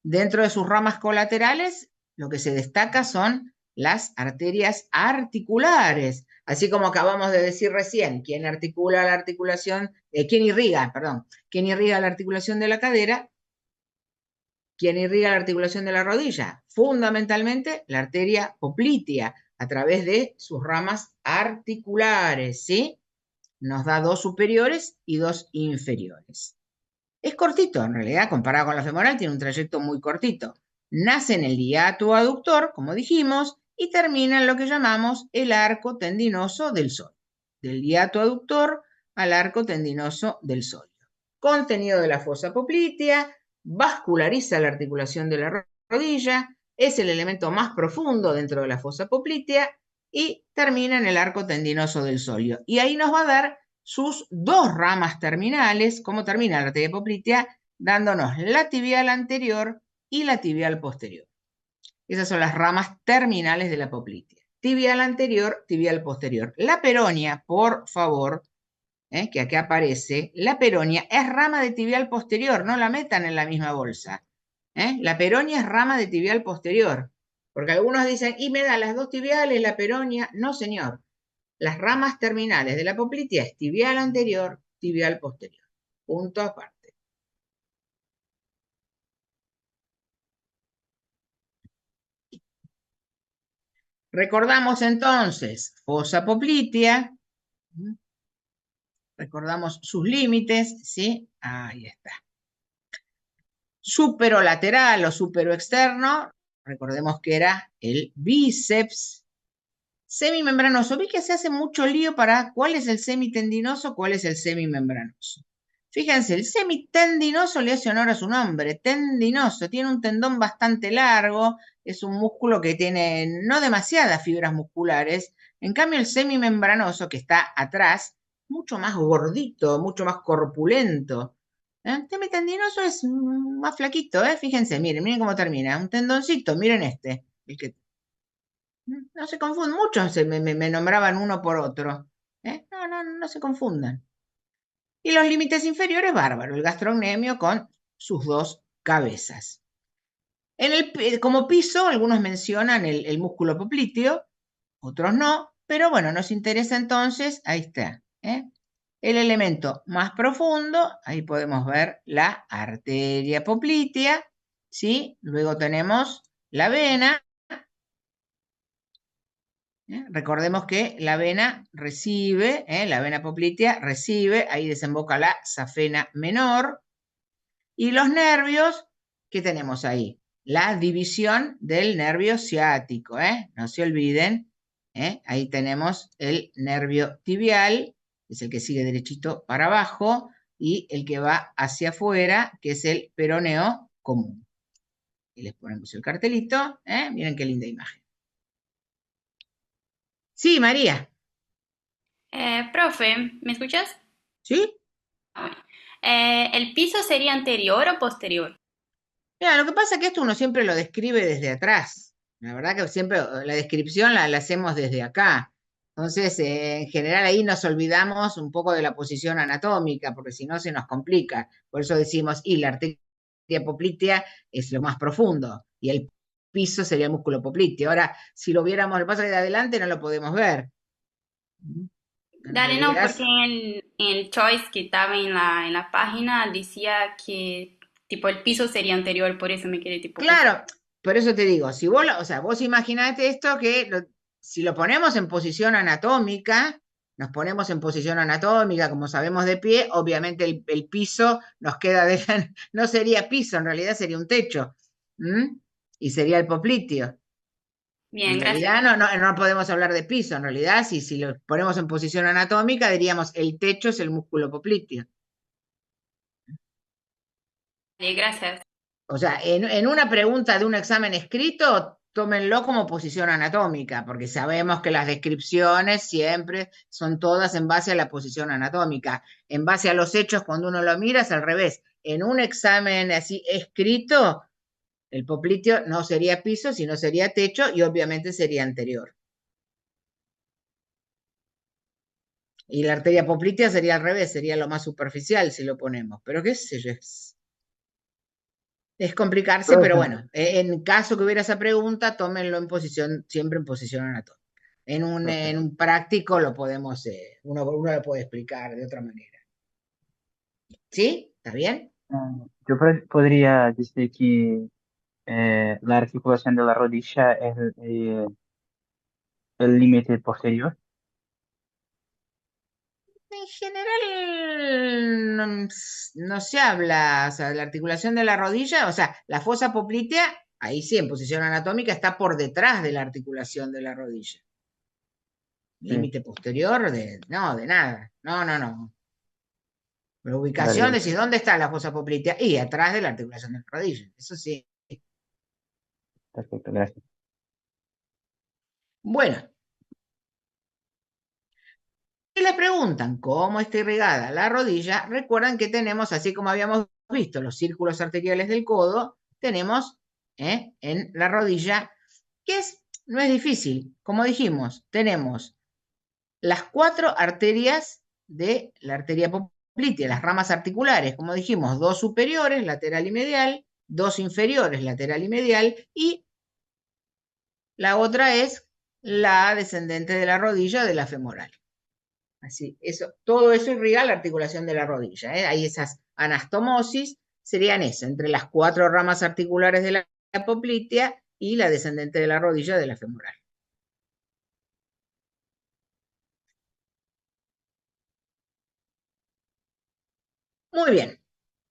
Dentro de sus ramas colaterales, lo que se destaca son las arterias articulares, así como acabamos de decir recién, ¿quién articula la articulación, quién irriga la articulación de la cadera? ¿Quién irriga la articulación de la rodilla? Fundamentalmente la arteria poplitea, a través de sus ramas articulares, ¿sí? Nos da dos superiores y dos inferiores. Es cortito, en realidad, comparado con la femoral, tiene un trayecto muy cortito. Nace en el hiato aductor, como dijimos, y termina en lo que llamamos el arco tendinoso del sóleo. Del hiato aductor al arco tendinoso del sóleo. Contenido de la fosa poplitea, vasculariza la articulación de la rodilla, es el elemento más profundo dentro de la fosa poplitea y termina en el arco tendinoso del sóleo. Y ahí nos va a dar sus dos ramas terminales, cómo termina la arteria poplitea, dándonos la tibial anterior y la tibial posterior. Esas son las ramas terminales de la poplitea. Tibial anterior, tibial posterior. La peronea, por favor, que aquí aparece, la peronea es rama de tibial posterior, no la metan en la misma bolsa. La peronea es rama de tibial posterior, porque algunos dicen, y me da las dos tibiales, la peronea. No, señor. Las ramas terminales de la poplitea es tibial anterior, tibial posterior. Punto aparte. Recordamos entonces, fosa poplitea. Recordamos sus límites, ¿sí? Ahí está. Superolateral o superoexterno, recordemos que era el bíceps. Semimembranoso, vi que se hace mucho lío para cuál es el semitendinoso, cuál es el semimembranoso. Fíjense, el semitendinoso le hace honor a su nombre, tendinoso, tiene un tendón bastante largo, es un músculo que tiene no demasiadas fibras musculares, en cambio el semimembranoso, que está atrás, mucho más gordito, mucho más corpulento. El semitendinoso es más flaquito, fíjense, miren cómo termina, un tendoncito, miren este, el que no se confunden, muchos me nombraban uno por otro. No se confundan. Y los límites inferiores, bárbaro, el gastrocnemio con sus dos cabezas. Como piso, algunos mencionan el músculo popliteo, otros no, pero bueno, nos interesa entonces, ahí está, el elemento más profundo, ahí podemos ver la arteria poplitea, ¿sí? Luego tenemos la vena. Recordemos que la vena recibe, la vena poplitea recibe, ahí desemboca la safena menor, y los nervios, ¿qué tenemos ahí? La división del nervio ciático, no se olviden, ahí tenemos el nervio tibial, que es el que sigue derechito para abajo, y el que va hacia afuera, que es el peroneo común. Y les ponemos el cartelito, miren qué linda imagen. Sí, María. Profe, ¿me escuchas? ¿Sí? Bueno. ¿El piso sería anterior o posterior? Mira, lo que pasa es que esto uno siempre lo describe desde atrás. La verdad que siempre la descripción la hacemos desde acá. Entonces, en general ahí nos olvidamos un poco de la posición anatómica, porque si no se nos complica. Por eso decimos, y la arteria poplitea es lo más profundo, y el piso sería el músculo popliteo. Ahora, si lo viéramos, lo que pasa es que de adelante no lo podemos ver. Dale, no, porque en el choice que estaba en la página decía que tipo el piso sería anterior, por eso me quedé tipo. Claro, por eso te digo, si vos, vos imaginate esto que si lo ponemos en posición anatómica, nos ponemos en posición anatómica, como sabemos de pie, obviamente el piso nos queda no sería piso, en realidad sería un techo, y sería el popliteo. Bien, en gracias. realidad no podemos hablar de piso, en realidad si lo ponemos en posición anatómica diríamos el techo es el músculo popliteo. Gracias. O sea, en una pregunta de un examen escrito, tómenlo como posición anatómica, porque sabemos que las descripciones siempre son todas en base a la posición anatómica. En base a los hechos, cuando uno lo mira, es al revés. En un examen así escrito, el popliteo no sería piso, sino sería techo y obviamente sería anterior. Y la arteria poplitea sería al revés, sería lo más superficial si lo ponemos. Pero qué sé yo, es complicarse, pero Profe, bueno, en caso que hubiera esa pregunta, tómenlo en posición, siempre en posición anatómica. profe, En un práctico lo podemos, uno lo puede explicar de otra manera. ¿Sí? ¿Está bien? yo podría decir que la articulación de la rodilla es el límite posterior. En general no se habla, o sea, de la articulación de la rodilla, o sea, la fosa poplitea, ahí sí, en posición anatómica, está por detrás de la articulación de la rodilla. Sí, Límite posterior no, de nada. No, no, no. La vale, ubicación, vale. decís, ¿dónde está la fosa poplitea? Y atrás de la articulación de la rodilla. Eso sí. Perfecto, gracias. Bueno, si les preguntan cómo está irrigada la rodilla, recuerdan que tenemos, así como habíamos visto, los círculos arteriales del codo, tenemos en la rodilla, no es difícil. Como dijimos, tenemos las 4 arterias de la arteria poplitea, las ramas articulares, como dijimos, 2 superiores, lateral y medial, 2 inferiores, lateral y medial, y la otra es la descendente de la rodilla de la femoral. Así, todo eso irriga la articulación de la rodilla. Hay esas anastomosis, serían eso, entre las 4 ramas articulares de la poplitea y la descendente de la rodilla de la femoral. Muy bien.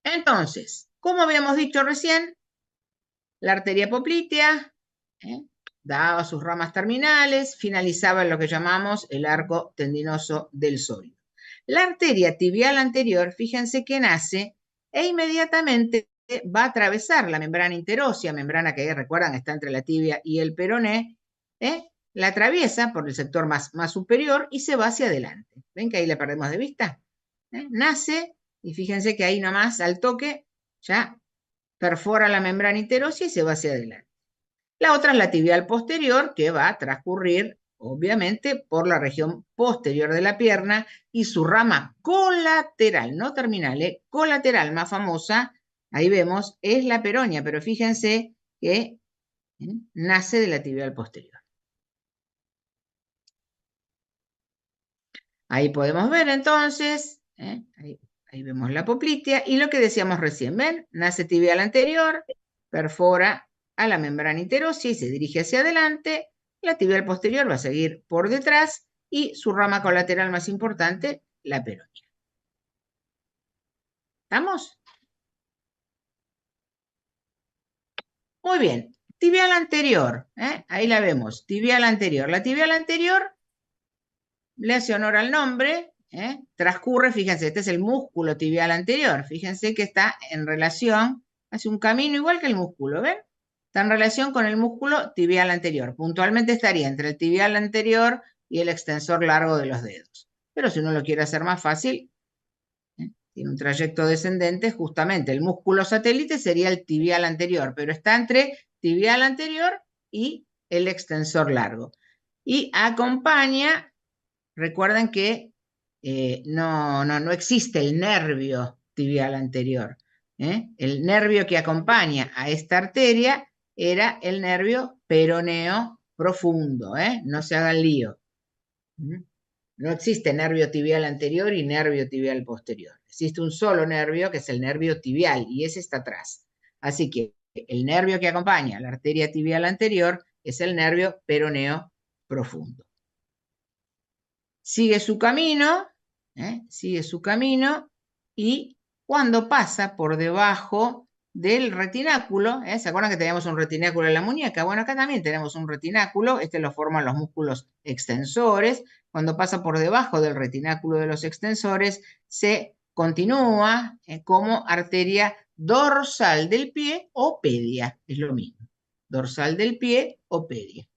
Entonces, como habíamos dicho recién, la arteria poplitea daba sus ramas terminales, finalizaba en lo que llamamos el arco tendinoso del sólido. La arteria tibial anterior, fíjense que nace e inmediatamente va a atravesar la membrana interósea, membrana que recuerdan está entre la tibia y el peroné, la atraviesa por el sector más superior y se va hacia adelante. ¿Ven que ahí la perdemos de vista? Nace y fíjense que ahí nomás al toque ya perfora la membrana interósea y se va hacia adelante. La otra es la tibial posterior, que va a transcurrir, obviamente, por la región posterior de la pierna y su rama colateral, no terminal, colateral más famosa, ahí vemos, es la peronia, pero fíjense que nace de la tibial posterior. Ahí podemos ver entonces, ahí vemos la poplitea y lo que decíamos recién, ¿ven? Nace tibial anterior, perfora a la membrana interósea y se dirige hacia adelante, la tibial posterior va a seguir por detrás y su rama colateral más importante, la peronia. ¿Estamos? Muy bien. Tibial anterior, ahí la vemos, tibial anterior. La tibial anterior le hace honor al nombre, transcurre, fíjense, este es el músculo tibial anterior, fíjense que está en relación, hace un camino igual que el músculo, ¿ven? Está en relación con el músculo tibial anterior, puntualmente estaría entre el tibial anterior y el extensor largo de los dedos. Pero si uno lo quiere hacer más fácil, tiene un trayecto descendente, justamente el músculo satélite sería el tibial anterior, pero está entre tibial anterior y el extensor largo. Y acompaña. Recuerden que no existe el nervio tibial anterior. El nervio que acompaña a esta arteria era el nervio peroneo profundo. No se hagan lío. No existe nervio tibial anterior y nervio tibial posterior. Existe un solo nervio que es el nervio tibial y ese está atrás. Así que el nervio que acompaña a la arteria tibial anterior es el nervio peroneo profundo. Sigue su camino y cuando pasa por debajo del retináculo, ¿se acuerdan que teníamos un retináculo en la muñeca? Bueno, acá también tenemos un retináculo, este lo forman los músculos extensores. Cuando pasa por debajo del retináculo de los extensores, se continúa como arteria dorsal del pie o pedia, es lo mismo, dorsal del pie o pedia.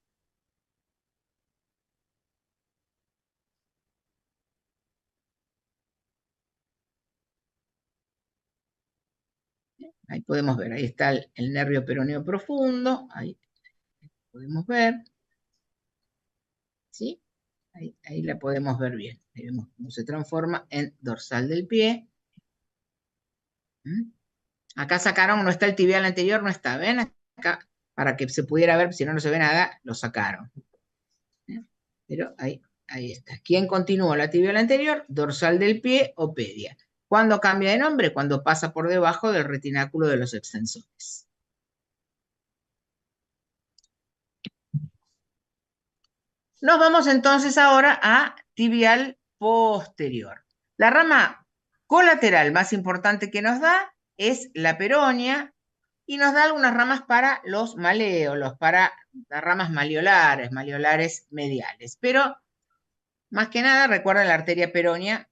Ahí podemos ver, ahí está el nervio peroneo profundo, ahí podemos ver, ¿sí? Ahí la podemos ver bien. Ahí vemos cómo se transforma en dorsal del pie. Acá sacaron, no está el tibial anterior, no está. ¿Ven? Acá, para que se pudiera ver, si no, no se ve nada, lo sacaron. Pero ahí está. ¿Quién continúa la tibial anterior? Dorsal del pie o pedia. ¿Cuándo cambia de nombre? Cuando pasa por debajo del retináculo de los extensores. Nos vamos entonces ahora a tibial posterior. La rama colateral más importante que nos da es la peronea y nos da algunas ramas para los maleolos, para las ramas maleolares mediales. Pero más que nada recuerden la arteria peronea,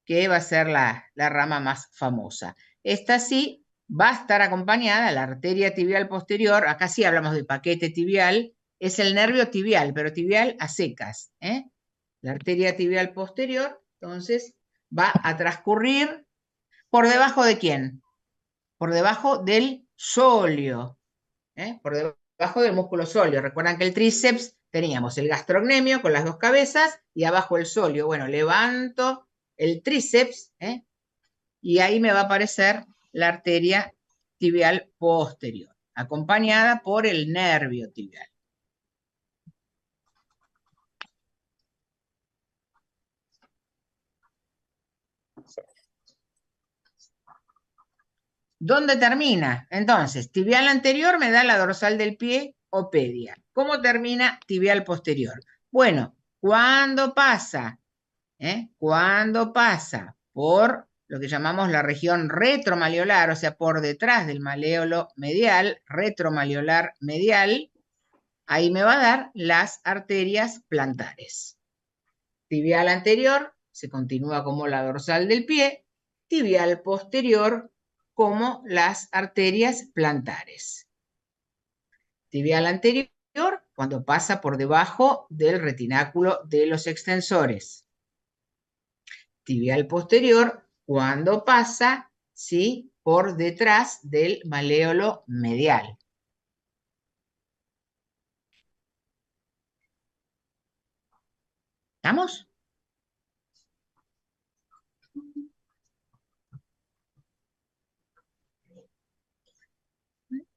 que va a ser la rama más famosa. Esta sí va a estar acompañada, la arteria tibial posterior, acá sí hablamos de paquete tibial, es el nervio tibial, pero tibial a secas. La arteria tibial posterior, entonces, va a transcurrir por debajo de ¿quién? Por debajo del sóleo, por debajo del músculo sóleo. Recuerdan que el tríceps teníamos el gastrocnemio con las dos cabezas y abajo el sóleo. Bueno, levanto el tríceps, y ahí me va a aparecer la arteria tibial posterior, acompañada por el nervio tibial. ¿Dónde termina? Entonces, tibial anterior me da la dorsal del pie o pedia. ¿Cómo termina tibial posterior? Bueno, cuando pasa por lo que llamamos la región retromaleolar, o sea, por detrás del maleolo medial, retromaleolar medial, ahí me va a dar las arterias plantares. Tibial anterior se continúa como la dorsal del pie, tibial posterior como las arterias plantares. Tibial anterior cuando pasa por debajo del retináculo de los extensores. Tibial posterior cuando pasa, ¿sí?, por detrás del maleolo medial. ¿Estamos?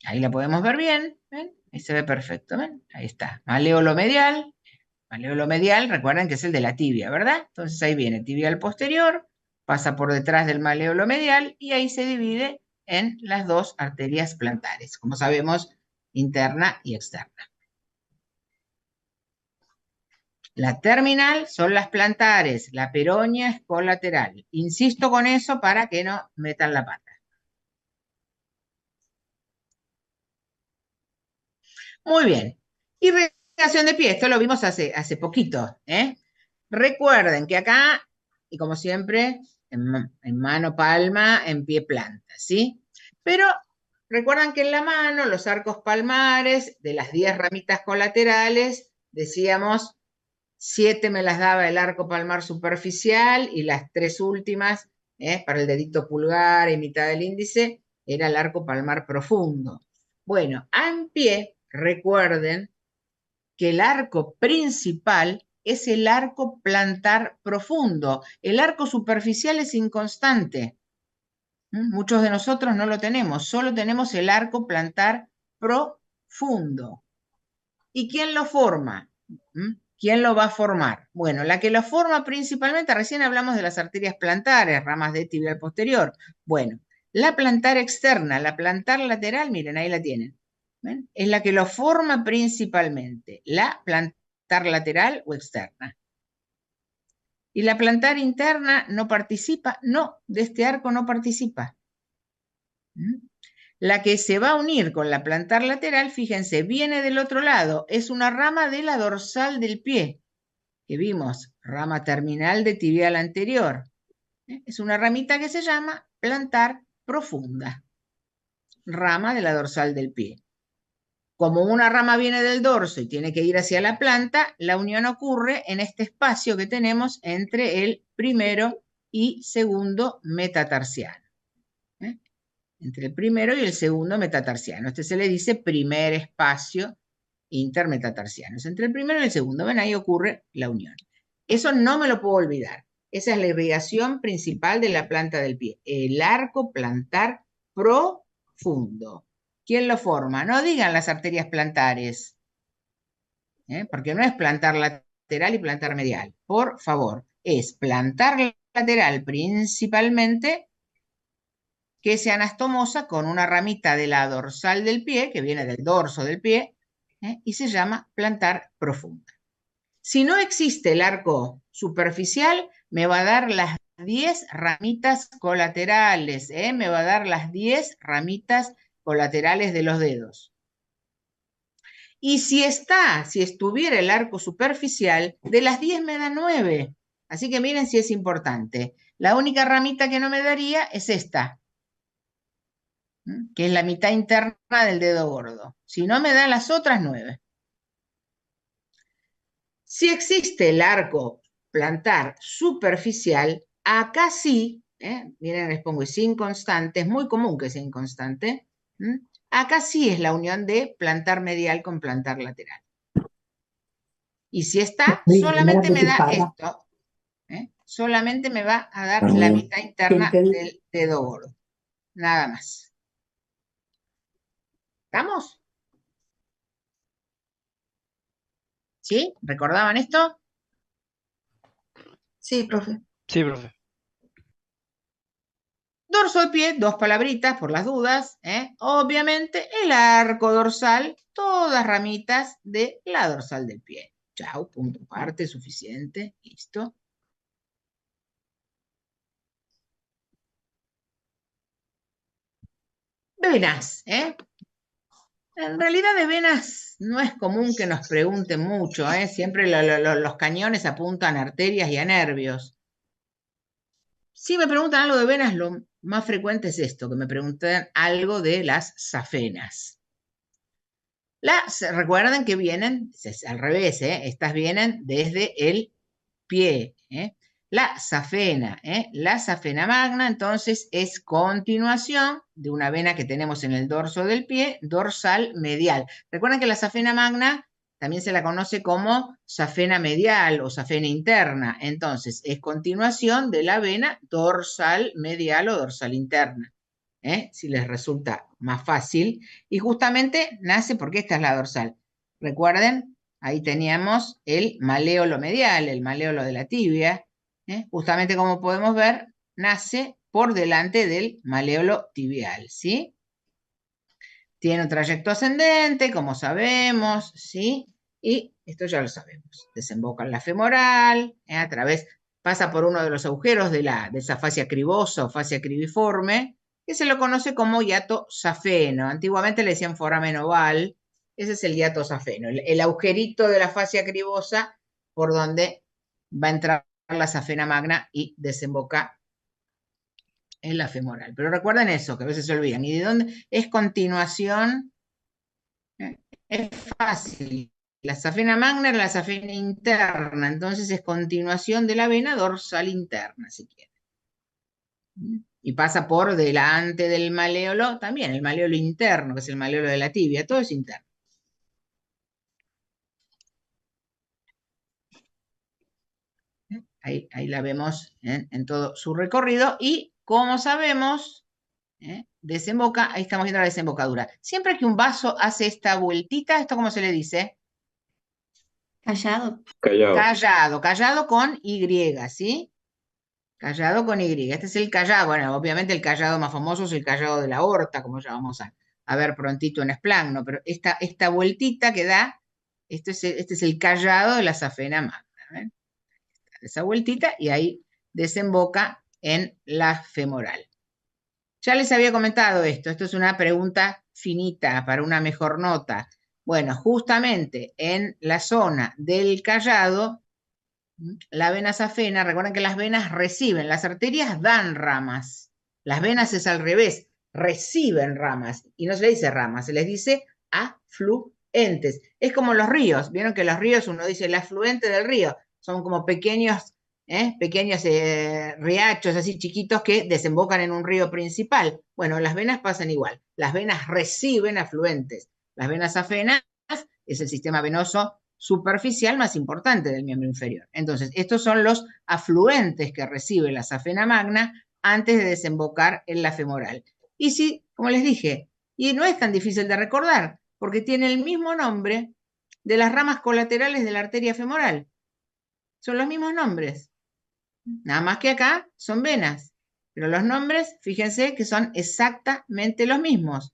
Ahí la podemos ver bien, ¿ven? Ahí se ve perfecto, ¿ven? Ahí está, maleolo medial. Maleolo medial, recuerden que es el de la tibia, ¿verdad? Entonces ahí viene tibial posterior, pasa por detrás del maleolo medial y ahí se divide en las dos arterias plantares, como sabemos, interna y externa. La terminal son las plantares, la peronea es colateral. Insisto con eso para que no metan la pata. Muy bien. Irrigación de pie, esto lo vimos hace poquito. Recuerden que acá, y como siempre, en mano palma, en pie planta, ¿sí? Pero recuerdan que en la mano, los arcos palmares, de las 10 ramitas colaterales, decíamos, 7 me las daba el arco palmar superficial y las 3 últimas, para el dedito pulgar y mitad del índice, era el arco palmar profundo. Bueno, en pie, recuerden que el arco principal es el arco plantar profundo. El arco superficial es inconstante. Muchos de nosotros no lo tenemos, solo tenemos el arco plantar profundo. ¿Y quién lo forma? ¿Quién lo va a formar? Bueno, la que lo forma principalmente, recién hablamos de las arterias plantares, ramas de tibial posterior. Bueno, la plantar externa, la plantar lateral, miren, ahí la tienen. ¿Ven? Es la que lo forma principalmente, la plantar lateral o externa. ¿Y la plantar interna no participa? No, de este arco no participa. La que se va a unir con la plantar lateral, fíjense, viene del otro lado, es una rama de la dorsal del pie, que vimos, rama terminal de tibial anterior. Es una ramita que se llama plantar profunda, rama de la dorsal del pie. Como una rama viene del dorso y tiene que ir hacia la planta, la unión ocurre en este espacio que tenemos entre el primero y segundo metatarsiano. Entre el primero y el segundo metatarsiano. Este se le dice primer espacio intermetatarsiano. Es entre el primero y el segundo. Ven, ahí ocurre la unión. Eso no me lo puedo olvidar. Esa es la irrigación principal de la planta del pie. El arco plantar profundo. ¿Quién lo forma? No digan las arterias plantares, porque no es plantar lateral y plantar medial. Por favor, es plantar lateral principalmente, que es anastomosa con una ramita de la dorsal del pie, que viene del dorso del pie, y se llama plantar profunda. Si no existe el arco superficial, me va a dar las 10 ramitas colaterales, me va a dar las 10 ramitas colaterales de los dedos. Y si estuviera el arco superficial, de las 10 me da 9. Así que miren si es importante. La única ramita que no me daría es esta, que es la mitad interna del dedo gordo. Si no, me da las otras 9. Si existe el arco plantar superficial, acá sí, miren, les pongo es inconstante, es muy común que sea inconstante. Acá sí es la unión de plantar medial con plantar lateral. Y si está, solamente me da esto. Solamente me va a dar la mitad interna del dedo gordo. Nada más. ¿Estamos? ¿Sí? ¿Recordaban esto? Sí, profe. Sí, profe. Dorso de pie, 2 palabritas por las dudas. Obviamente el arco dorsal, todas ramitas de la dorsal del pie. Chau, punto aparte, suficiente, listo. Venas, En realidad de venas no es común que nos pregunten mucho, siempre los cañones apuntan a arterias y a nervios. Si me preguntan algo de venas, lo más frecuente es esto, que me pregunten algo de las safenas. Recuerden que vienen, es al revés, estas vienen desde el pie. La safena magna, entonces, es continuación de una vena que tenemos en el dorso del pie, dorsal medial. Recuerden que la safena magna también se la conoce como safena medial o safena interna. Entonces, es continuación de la vena dorsal medial o dorsal interna. Si les resulta más fácil. Y justamente nace porque esta es la dorsal. Recuerden, ahí teníamos el maléolo medial, el maléolo de la tibia. Justamente como podemos ver, nace por delante del maléolo tibial, ¿sí? Tiene un trayecto ascendente, como sabemos, ¿sí? Y esto ya lo sabemos. Desemboca en la femoral, pasa por uno de los agujeros de esa fascia cribosa o fascia cribiforme, que se lo conoce como hiato safeno. Antiguamente le decían foramen oval. Ese es el hiato safeno, el agujerito de la fascia cribosa por donde va a entrar la safena magna y desemboca en la femoral. Pero recuerden eso, que a veces se olvidan. ¿Y de dónde es continuación? Es fácil. La safena magna es la safena interna, entonces es continuación de la vena dorsal interna, si quieren. Y pasa por delante del maléolo, también el maléolo interno, que es el maléolo de la tibia, todo es interno. Ahí la vemos en todo su recorrido y, como sabemos, desemboca, ahí estamos viendo la desembocadura. Siempre que un vaso hace esta vueltita, ¿esto cómo se le dice? Callado. Callado con Y, ¿sí? Callado con Y. Este es el callado. Bueno, obviamente el callado más famoso es el callado de la aorta, como ya vamos a ver prontito en esplagno, pero esta vueltita que da, este es el callado de la safena magna. Esa vueltita y ahí desemboca en la femoral. Ya les había comentado esto es una pregunta finita para una mejor nota. Bueno, justamente en la zona del callado, la vena safena, recuerden que las venas reciben, las arterias dan ramas, las venas es al revés, reciben ramas, y no se les dice ramas, se les dice afluentes. Es como los ríos, vieron que los ríos, uno dice el afluente del río, son como pequeños riachos así chiquitos que desembocan en un río principal. Bueno, las venas pasan igual, las venas reciben afluentes, las venas safenas es el sistema venoso superficial más importante del miembro inferior. Entonces, estos son los afluentes que recibe la safena magna antes de desembocar en la femoral. Y sí, como les dije, y no es tan difícil de recordar, porque tiene el mismo nombre de las ramas colaterales de la arteria femoral. Son los mismos nombres. Nada más que acá son venas. Pero los nombres, fíjense que son exactamente los mismos.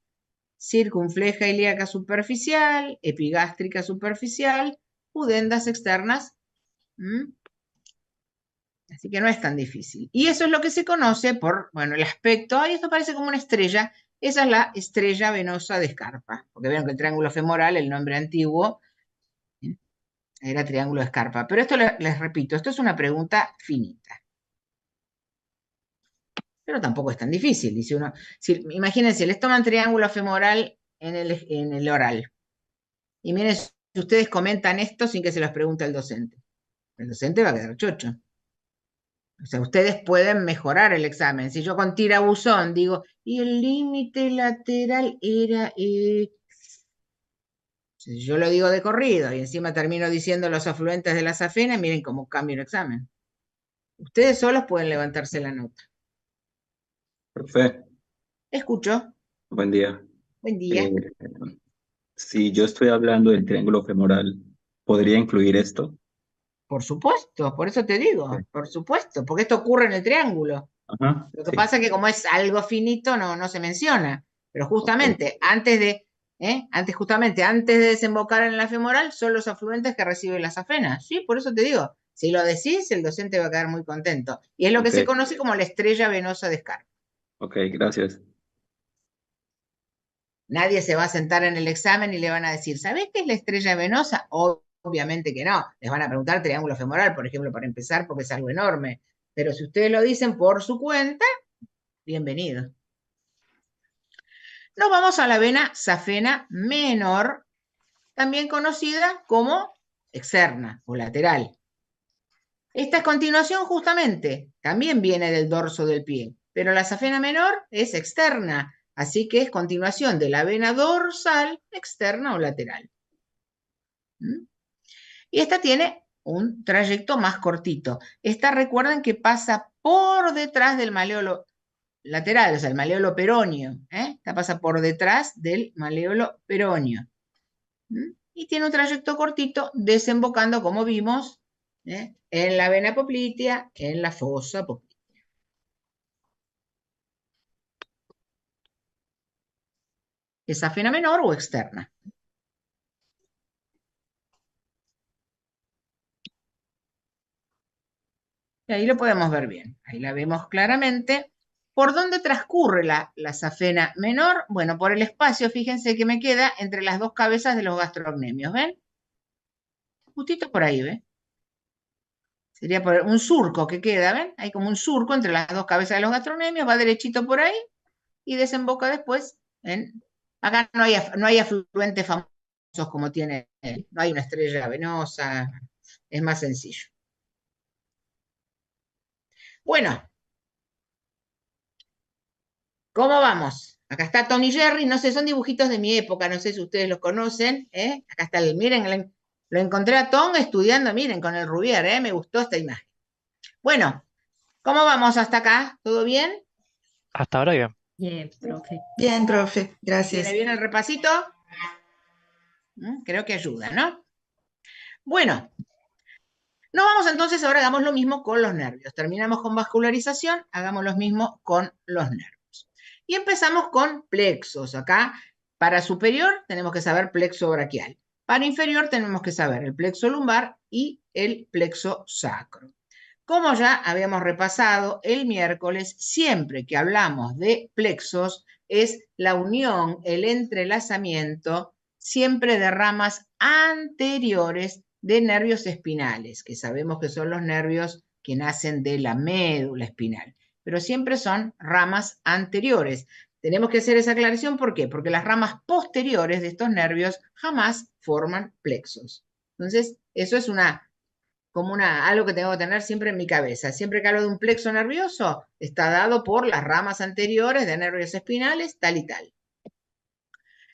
Circunfleja ilíaca superficial, epigástrica superficial, pudendas externas. Así que no es tan difícil. Y eso es lo que se conoce por, bueno, el aspecto. Ay, esto parece como una estrella. Esa es la estrella venosa de Scarpa. Porque vieron que el triángulo femoral, el nombre antiguo, era triángulo de Scarpa. Pero esto les repito, esto es una pregunta finita. Pero tampoco es tan difícil. Dice uno, imagínense, les toman triángulo femoral en el oral. Y miren, si ustedes comentan esto sin que se los pregunte el docente. El docente va a quedar chocho. O sea, ustedes pueden mejorar el examen. Si yo con tirabuzón digo, y el límite lateral era... si yo lo digo de corrido y encima termino diciendo los afluentes de la safena, miren cómo cambia el examen. Ustedes solos pueden levantarse la nota. Profe, Escucho. buen día. Buen día. Si yo estoy hablando del triángulo femoral, ¿podría incluir esto? Por supuesto, por eso te digo, Sí. por supuesto, porque esto ocurre en el triángulo. Ajá, Lo que sí. pasa es que como es algo finito, no se menciona. Pero justamente antes de desembocar en la femoral, son los afluentes que recibe la safena. Sí, por eso te digo, si lo decís, el docente va a quedar muy contento. Y es lo que Ok, se conoce como la estrella venosa de Scarpa. ok, gracias. Nadie se va a sentar en el examen y le van a decir, ¿sabés qué es la estrella venosa? Obviamente que no. Les van a preguntar triángulo femoral, por ejemplo, para empezar, porque es algo enorme. Pero si ustedes lo dicen por su cuenta, bienvenido. Nos vamos a la vena safena menor, también conocida como externa o lateral. Esta continuación justamente también viene del dorso del pie, pero la safena menor es externa, así que es continuación de la vena dorsal, externa o lateral. Y esta tiene un trayecto más cortito. Esta recuerden que pasa por detrás del maleolo lateral, o sea, el maleolo peroneo. Esta pasa por detrás del maleolo peroneo. Y tiene un trayecto cortito, desembocando, como vimos, en la vena poplitea, en la fosa poplitea. ¿Es safena menor o externa? Y ahí lo podemos ver bien. Ahí la vemos claramente. ¿Por dónde transcurre la safena menor? Bueno, por el espacio, fíjense que me queda entre las dos cabezas de los gastrocnemios, ¿ven? Justito por ahí, ¿ven? Sería por un surco que queda, ¿ven? Hay como un surco entre las dos cabezas de los gastrocnemios, va derechito por ahí y desemboca después en... Acá no hay afluentes famosos como tiene él. No hay una estrella venosa, es más sencillo. Bueno, ¿cómo vamos? Acá está Tony Jerry, no sé, son dibujitos de mi época, no sé si ustedes los conocen, Acá está miren, lo encontré a Tom estudiando, miren, con el Rubier, me gustó esta imagen. Bueno, ¿cómo vamos hasta acá? ¿Todo bien? Hasta ahora bien. Bien, profe. Bien, profe, gracias. ¿Viene bien el repasito? Creo que ayuda, ¿no? Bueno, nos vamos entonces, ahora hagamos lo mismo con los nervios. Terminamos con vascularización, hagamos lo mismo con los nervios. Y empezamos con plexos. Acá, para superior, tenemos que saber plexo braquial. Para inferior, tenemos que saber el plexo lumbar y el plexo sacro. Como ya habíamos repasado el miércoles, siempre que hablamos de plexos, es la unión, el entrelazamiento, siempre de ramas anteriores de nervios espinales, que sabemos que son los nervios que nacen de la médula espinal, pero siempre son ramas anteriores. Tenemos que hacer esa aclaración, ¿por qué? Porque las ramas posteriores de estos nervios jamás forman plexos. Entonces, eso es algo que tengo que tener siempre en mi cabeza. Siempre que hablo de un plexo nervioso, está dado por las ramas anteriores de nervios espinales, tal y tal.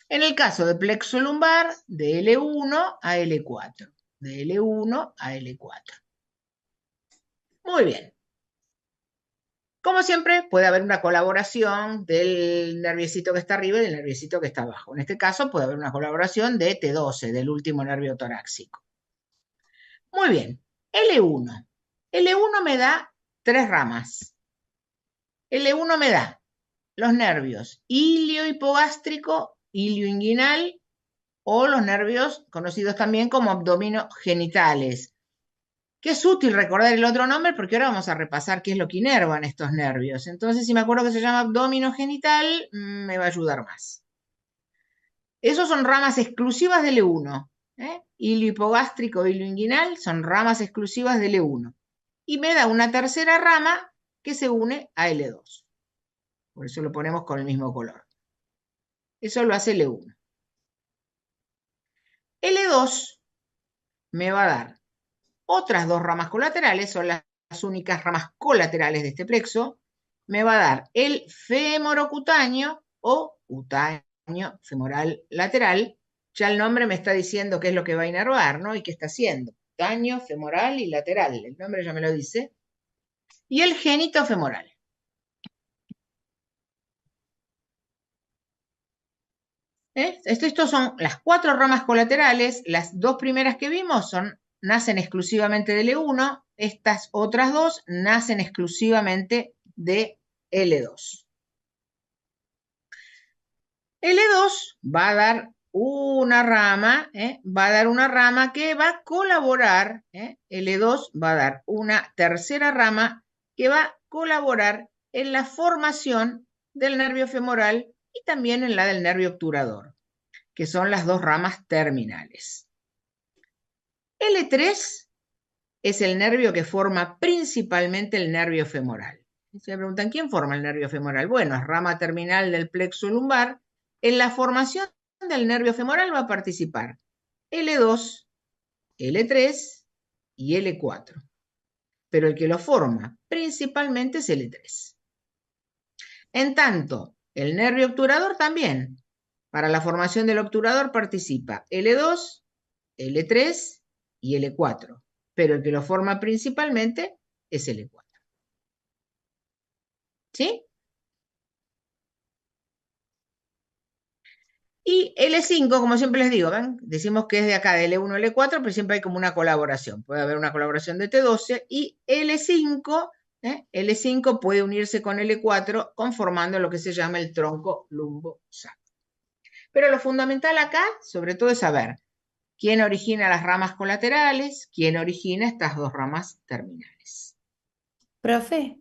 En el caso de plexo lumbar, de L1 a L4. de L1 a L4. Muy bien. Como siempre, puede haber una colaboración del nerviecito que está arriba y del nerviecito que está abajo. En este caso, puede haber una colaboración de T12, del último nervio torácico. Muy bien. L1. L1 me da 3 ramas. L1 me da los nervios ilio-hipogástrico, ilio-inguinal o los nervios conocidos también como abdominogenitales. Que es útil recordar el otro nombre porque ahora vamos a repasar qué es lo que inervan estos nervios. Entonces, si me acuerdo que se llama abdominogenital, me va a ayudar más. Esos son ramas exclusivas de L1. Ilio hipogástrico, ilio inguinal son ramas exclusivas de L1. Y me da una tercera rama que se une a L2. Por eso lo ponemos con el mismo color. Eso lo hace L1. L2 me va a dar otras 2 ramas colaterales, son las únicas ramas colaterales de este plexo. Me va a dar el femorocutáneo o cutáneo femoral lateral. Ya el nombre me está diciendo qué es lo que va a inervar, ¿no? Y qué está haciendo. Cutáneo, femoral y lateral. El nombre ya me lo dice. Y el génito femoral. Estos son las 4 ramas colaterales. Las 2 primeras que vimos nacen exclusivamente de L1. Estas otras 2 nacen exclusivamente de L2. L2 va a dar una rama, que va a colaborar, L2 va a dar una tercera rama que va a colaborar en la formación del nervio femoral y también en la del nervio obturador, que son las 2 ramas terminales. L3 es el nervio que forma principalmente el nervio femoral. Se me preguntan, ¿quién forma el nervio femoral? Bueno, es rama terminal del plexo lumbar. En la formación del nervio femoral va a participar L2, L3 y L4. Pero el que lo forma principalmente es L3. En tanto, el nervio obturador también. Para la formación del obturador participa L2, L3 y L4. Pero el que lo forma principalmente es L4. ¿Sí? Y L5, como siempre les digo, ¿ven? Decimos que es de acá, de L1 a L4, pero siempre hay como una colaboración. Puede haber una colaboración de T12 y L5, L5 puede unirse con L4 conformando lo que se llama el tronco lumbosacro. Pero lo fundamental acá, sobre todo, es saber quién origina las ramas colaterales, quién origina estas 2 ramas terminales. Profe,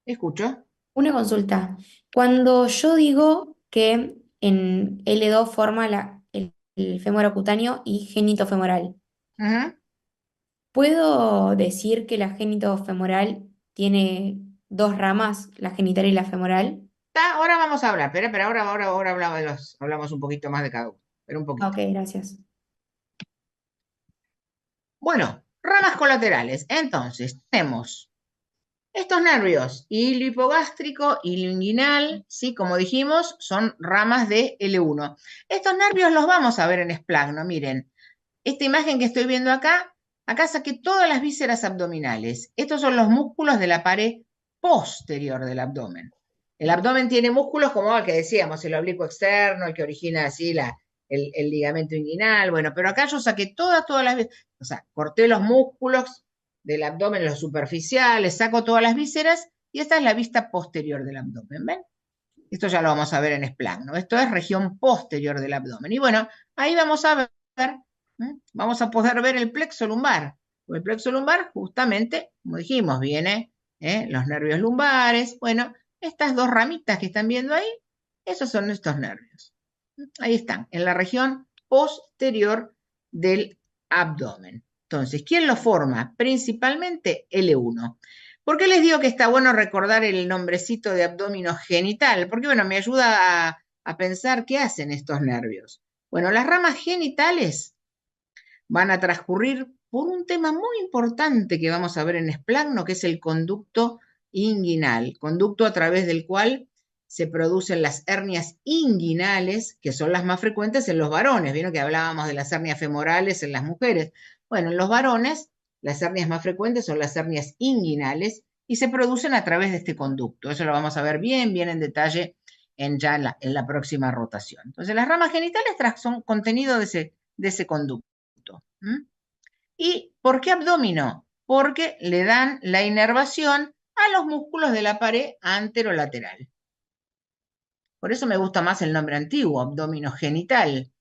¿Escucho? una consulta. Cuando yo digo que en L2 forma el fémoro cutáneo y génito femoral, ¿puedo decir que la génito femoral tiene 2 ramas, la genital y la femoral? Ahora vamos a hablar, pero ahora hablamos un poquito más de cada uno. Pero un poquito. Ok, gracias. Bueno, ramas colaterales. Entonces, tenemos estos nervios, ilio hipogástrico, ilio inguinal, ¿sí? Como dijimos, son ramas de L1. Estos nervios los vamos a ver en esplagno. Miren, esta imagen que estoy viendo acá saqué todas las vísceras abdominales. Estos son los músculos de la pared posterior del abdomen. El abdomen tiene músculos como el que decíamos, el oblicuo externo, el que origina así el ligamento inguinal. Bueno, pero acá yo saqué todas las vísceras. O sea, corté los músculos del abdomen, los superficiales, saco todas las vísceras y esta es la vista posterior del abdomen, ¿ven? Esto ya lo vamos a ver en esplagno. Esto es región posterior del abdomen. Y bueno, ahí vamos a poder ver el plexo lumbar. El plexo lumbar, justamente, como dijimos, viene los nervios lumbares. Bueno, estas 2 ramitas que están viendo ahí, esos son estos nervios. Ahí están, en la región posterior del abdomen. Entonces, ¿quién lo forma? Principalmente L1. ¿Por qué les digo que está bueno recordar el nombrecito de abdominogenital? Porque, bueno, me ayuda a pensar qué hacen estos nervios. Bueno, las ramas genitales van a transcurrir por un tema muy importante que vamos a ver en esplagno, que es el conducto inguinal, conducto a través del cual se producen las hernias inguinales, que son las más frecuentes en los varones. Vieron que hablábamos de las hernias femorales en las mujeres. Bueno, en los varones, las hernias más frecuentes son las hernias inguinales y se producen a través de este conducto. Eso lo vamos a ver bien en detalle ya en la próxima rotación. Entonces, las ramas genitales son contenido de ese conducto. ¿Y por qué abdomino? Porque le dan la inervación a los músculos de la pared anterolateral. Por eso me gusta más el nombre antiguo, abdomino genital.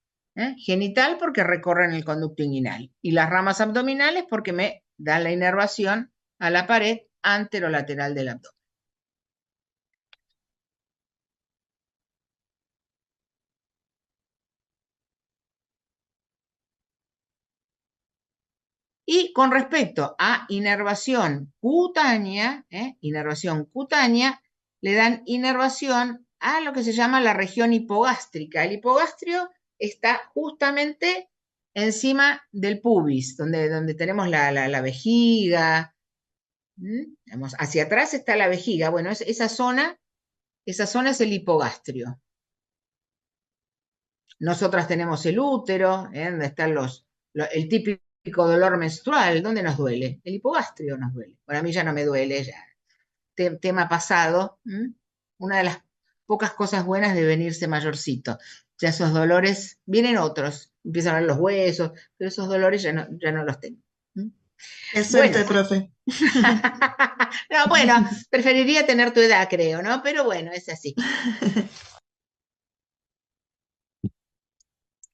Genital porque recorren el conducto inguinal. Y las ramas abdominales porque me dan la inervación a la pared anterolateral del abdomen. Y con respecto a inervación cutánea, le dan inervación a lo que se llama la región hipogástrica. El hipogastrio está justamente encima del pubis, donde tenemos la vejiga. Hacia atrás está la vejiga. Bueno, esa zona es el hipogastrio. Nosotras tenemos el útero, donde están el típico dolor menstrual. ¿Dónde nos duele? El hipogastrio nos duele. Bueno, a mí ya no me duele, ya. Tema pasado. Una de las pocas cosas buenas de venirse mayorcito. Ya esos dolores, vienen otros, empiezan a ver los huesos, pero esos dolores ya no los tengo. Qué suerte, Bueno. profe. No, bueno, preferiría tener tu edad, creo, ¿no? Pero bueno, es así.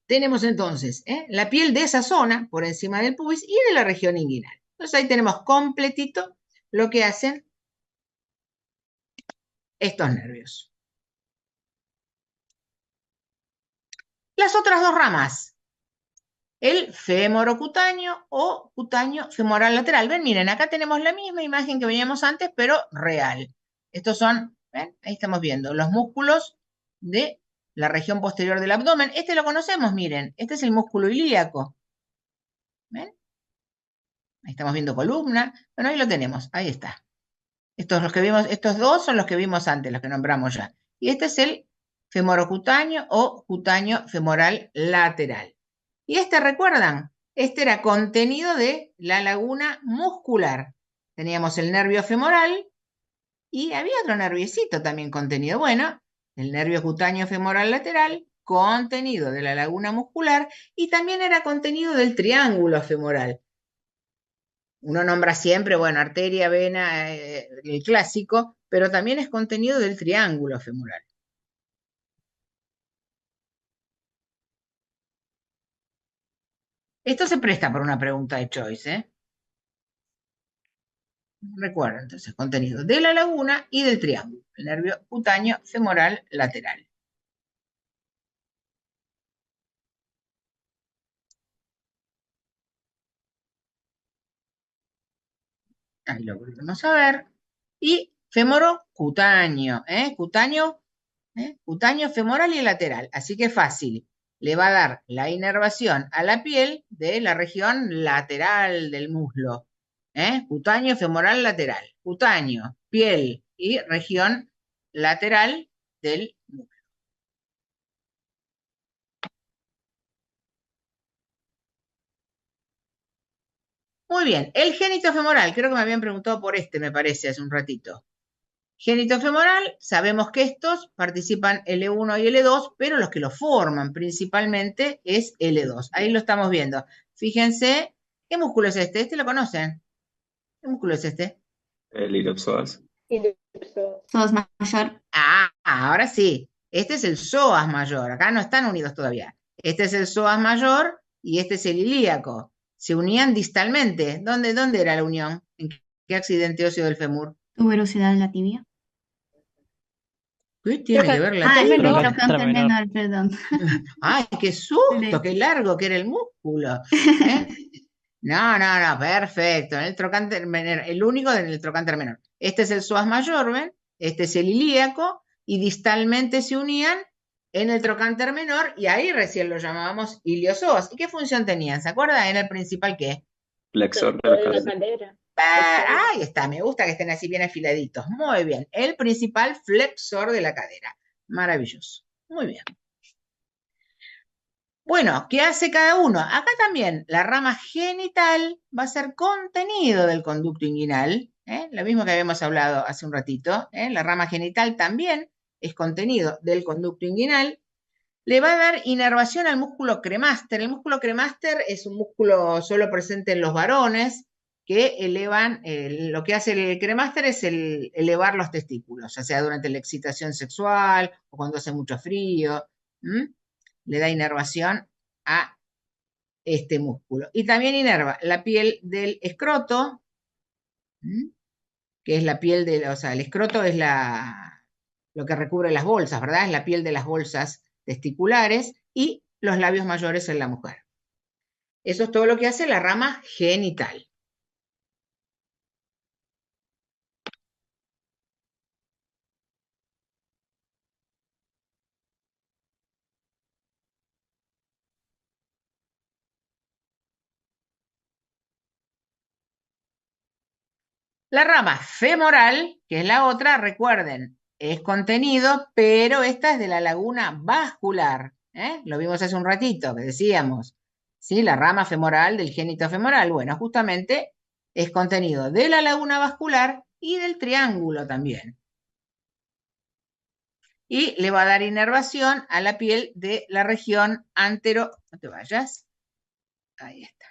Tenemos entonces la piel de esa zona, por encima del pubis, y de la región inguinal. Entonces ahí tenemos completito lo que hacen estos nervios. Las otras dos ramas, el femorocutáneo o cutáneo femoral lateral. Ven, miren, acá tenemos la misma imagen que veíamos antes, pero real. Estos son, ¿ven? Ahí estamos viendo los músculos de la región posterior del abdomen. Este lo conocemos, miren, este es el músculo ilíaco. ¿Ven? Ahí estamos viendo columna. Bueno, ahí lo tenemos, ahí está. Estos dos son los que vimos antes, los que nombramos ya. Y este es el femorocutáneo o cutáneo femoral lateral. Y ¿recuerdan? Este era contenido de la laguna muscular. Teníamos el nervio femoral y había otro nerviecito también contenido. Bueno, el nervio cutáneo femoral lateral, contenido de la laguna muscular, y también era contenido del triángulo femoral. Uno nombra siempre, bueno, arteria, vena, el clásico, pero también es contenido del triángulo femoral. Esto se presta para una pregunta de choice, Recuerden, entonces, contenido de la laguna y del triángulo, el nervio cutáneo femoral lateral. Ahí lo volvemos a ver. Y femorocutáneo, cutáneo femoral y lateral. Así que fácil. Le va a dar la inervación a la piel de la región lateral del muslo. Cutáneo femoral lateral. Cutáneo, piel y región lateral del muslo. Muy bien, el génito femoral, creo que me habían preguntado por me parece, hace un ratito. Génito femoral, sabemos que estos participan L1 y L2, pero los que lo forman principalmente es L2. Ahí lo estamos viendo. Fíjense, ¿qué músculo es este? ¿Este lo conocen? ¿Qué músculo es este? El iliopsoas. Psoas mayor. Ah, ahora sí. Este es el psoas mayor. Acá no están unidos todavía. Este es el psoas mayor y este es el ilíaco. Se unían distalmente. ¿Dónde era la unión? ¿En qué accidente óseo del fémur? Tuberosidad de la tibia. ¿Qué tiene que ver la Ah, tibia? el trocánter menor, perdón. ¡Ay, qué susto! ¡Qué largo que era el músculo! No, perfecto. En el trocánter menor, el único en el trocánter menor. Este es el psoas mayor, ¿ven? Este es el ilíaco y distalmente se unían en el trocánter menor y ahí recién lo llamábamos iliosoas. ¿Y qué función tenían? ¿Se acuerdan? ¿Era el principal qué? Flexor de la cadera. Ahí está, me gusta que estén así bien afiladitos. Muy bien, el principal flexor de la cadera. Maravilloso. Muy bien. Bueno, ¿qué hace cada uno? Acá también la rama genital va a ser contenido del conducto inguinal, lo mismo que habíamos hablado hace un ratito, la rama genital también es contenido del conducto inguinal. Le va a dar inervación al músculo cremaster. El músculo cremaster es un músculo solo presente en los varones que elevan, lo que hace el cremaster es elevar los testículos, ya sea durante la excitación sexual o cuando hace mucho frío. Le da inervación a este músculo. Y también inerva la piel del escroto, que es la piel de, o sea, el escroto es lo que recubre las bolsas, ¿verdad? Es la piel de las bolsas testiculares y los labios mayores en la mujer. Eso es todo lo que hace la rama genital. La rama femoral, que es la otra, recuerden, es contenido, pero esta es de la laguna vascular. Lo vimos hace un ratito, que decíamos, ¿sí? La rama femoral del génito femoral. Bueno, justamente es contenido de la laguna vascular y del triángulo también. Y le va a dar inervación a la piel de la región antero, no te vayas, ahí está,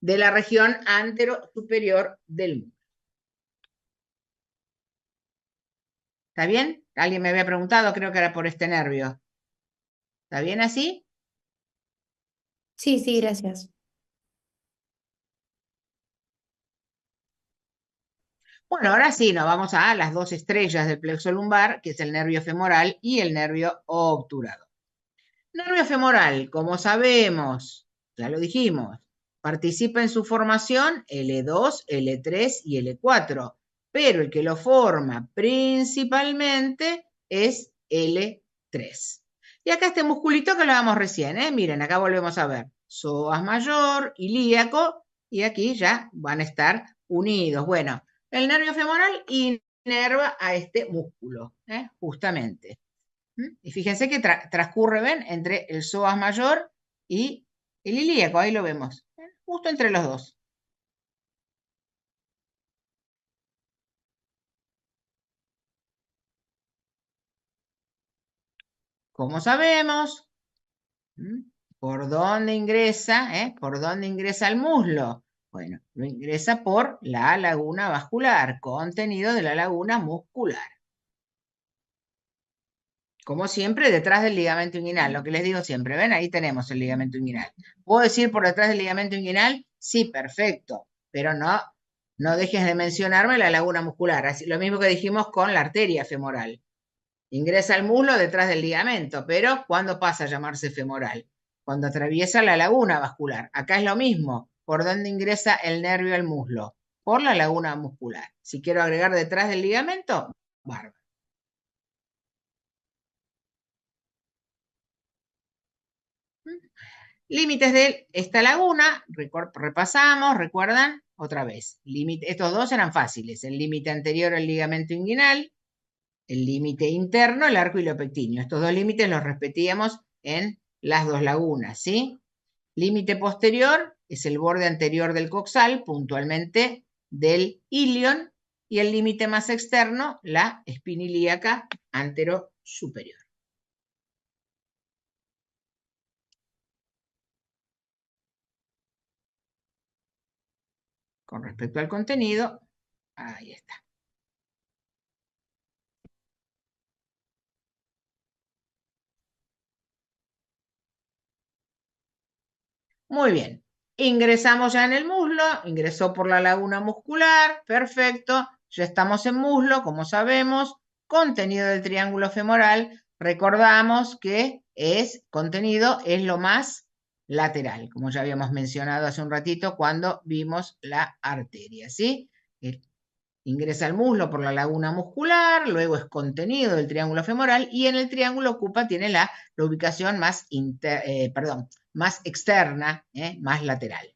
de la región antero superior del muslo. ¿Está bien? Alguien me había preguntado, creo que era por este nervio. ¿Está bien así? Sí, sí, gracias. Bueno, ahora sí, nos vamos a las dos estrellas del plexo lumbar, que es el nervio femoral y el nervio obturador. Nervio femoral, como sabemos, ya lo dijimos, participa en su formación L2, L3 y L4, pero el que lo forma principalmente es L3. Y acá este musculito que lo vamos recién, miren, acá volvemos a ver, psoas mayor, ilíaco, y aquí ya van a estar unidos. Bueno, el nervio femoral inerva a este músculo, justamente. Y fíjense que transcurre, ¿ven? Entre el psoas mayor y el ilíaco, ahí lo vemos, justo entre los dos. ¿Cómo sabemos? ¿Por dónde ingresa? ¿Por dónde ingresa el muslo? Bueno, lo ingresa por la laguna vascular, contenido de la laguna muscular. Como siempre, detrás del ligamento inguinal, lo que les digo siempre, ¿ven? Ahí tenemos el ligamento inguinal. ¿Puedo decir por detrás del ligamento inguinal? Sí, perfecto, pero no dejes de mencionarme la laguna muscular, así, lo mismo que dijimos con la arteria femoral. Ingresa al muslo detrás del ligamento, pero ¿cuándo pasa a llamarse femoral? Cuando atraviesa la laguna vascular. Acá es lo mismo. ¿Por dónde ingresa el nervio al muslo? Por la laguna muscular. Si quiero agregar detrás del ligamento, bárbaro. Límites de esta laguna, repasamos, recuerdan, otra vez. Estos dos eran fáciles. El límite anterior al ligamento inguinal, el límite interno, el arco ilopectíneo. Estos dos límites los repetíamos en las dos lagunas, ¿sí? Límite posterior es el borde anterior del coxal, puntualmente del ilion, y el límite más externo, la espina ilíaca antero-superior. Con respecto al contenido, ahí está. Muy bien. Ingresamos ya en el muslo, ingresó por la laguna muscular, perfecto. Ya estamos en muslo, como sabemos, contenido del triángulo femoral. Recordamos que contenido es lo más lateral, como ya habíamos mencionado hace un ratito cuando vimos la arteria, ¿sí? Ingresa al muslo por la laguna muscular, luego es contenido del triángulo femoral y en el triángulo tiene la ubicación más, más externa, más lateral.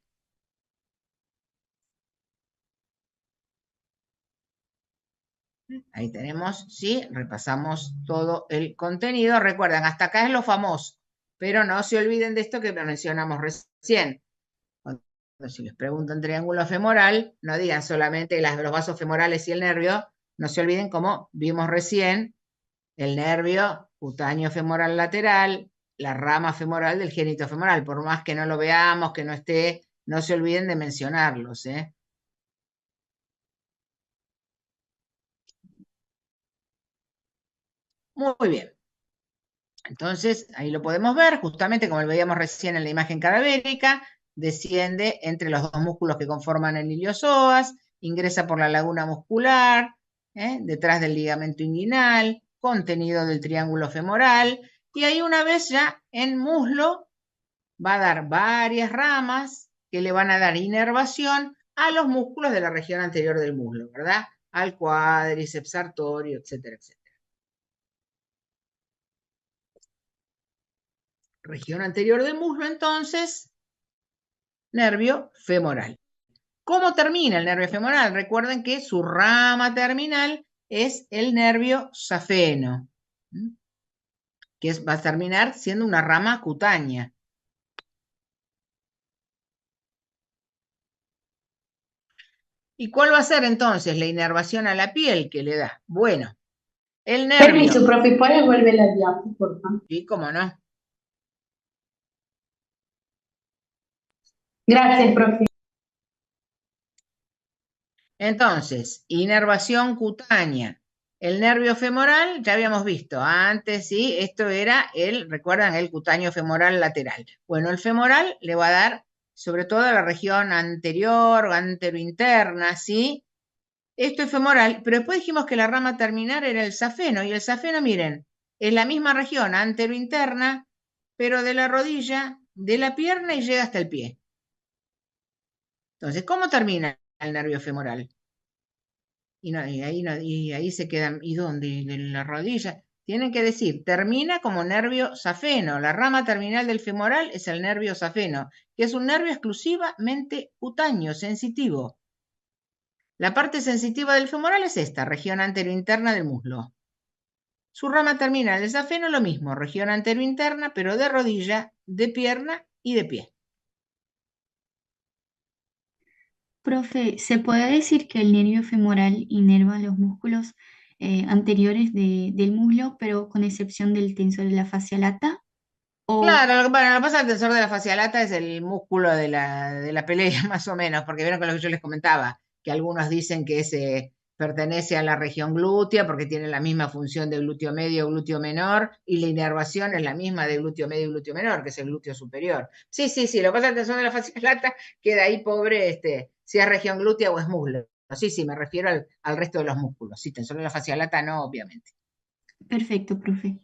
Ahí tenemos, sí, repasamos todo el contenido. Recuerdan, hasta acá es lo famoso. Pero no se olviden de esto que mencionamos recién. Cuando si les preguntan triángulo femoral, no digan solamente los vasos femorales y el nervio, no se olviden como vimos recién, el nervio cutáneo femoral lateral, la rama femoral del génito femoral, por más que no lo veamos, que no esté, no se olviden de mencionarlos, ¿eh? Muy bien. Entonces, ahí lo podemos ver, justamente como lo veíamos recién en la imagen cadavérica, desciende entre los dos músculos que conforman el iliosoas, ingresa por la laguna muscular, detrás del ligamento inguinal, contenido del triángulo femoral, y ahí una vez ya en muslo va a dar varias ramas que le van a dar inervación a los músculos de la región anterior del muslo, ¿verdad? Al cuádriceps, sartorio, etcétera, etcétera. Región anterior del muslo, entonces, nervio femoral. ¿Cómo termina el nervio femoral? Recuerden que su rama terminal es el nervio safeno, que va a terminar siendo una rama cutánea. ¿Y cuál va a ser entonces la inervación a la piel que le da? Bueno, el nervio. Permiso, profe, ¿puede volver la diapo, por favor? Sí, cómo no. Gracias, profe. Entonces, inervación cutánea. El nervio femoral, ya habíamos visto antes, ¿sí? Esto era recuerdan, el cutáneo femoral lateral. Bueno, el femoral le va a dar sobre todo a la región anterior o anterointerna, ¿sí? Esto es femoral, pero después dijimos que la rama terminal era el safeno, y el safeno, miren, es la misma región anterointerna, pero de la rodilla, de la pierna y llega hasta el pie. Entonces, ¿cómo termina el nervio femoral? Y ahí se quedan, ¿y dónde? De la rodilla. Tienen que decir, termina como nervio safeno. La rama terminal del femoral es el nervio safeno, que es un nervio exclusivamente cutáneo, sensitivo. La parte sensitiva del femoral es esta, región anterointerna del muslo. Su rama terminal del safeno lo mismo, región anterointerna, pero de rodilla, de pierna y de pie. Profe, ¿se puede decir que el nervio femoral inerva los músculos anteriores del muslo, pero con excepción del tensor de la fascia lata? ¿O Claro, bueno, lo que pasa es que el tensor de la fascia lata es el músculo de la pelea, más o menos, porque vieron con lo que yo les comentaba, que algunos dicen que ese pertenece a la región glútea porque tiene la misma función de glúteo medio o glúteo menor, y la inervación es la misma de glúteo medio y glúteo menor, que es el glúteo superior. Sí, sí, sí, lo que pasa es que el tensor de la fascia lata queda ahí pobre, si es región glútea o es muslo. Sí, sí, me refiero al resto de los músculos. Sí, tensor de la fascia lata no, obviamente. perfecto, profe?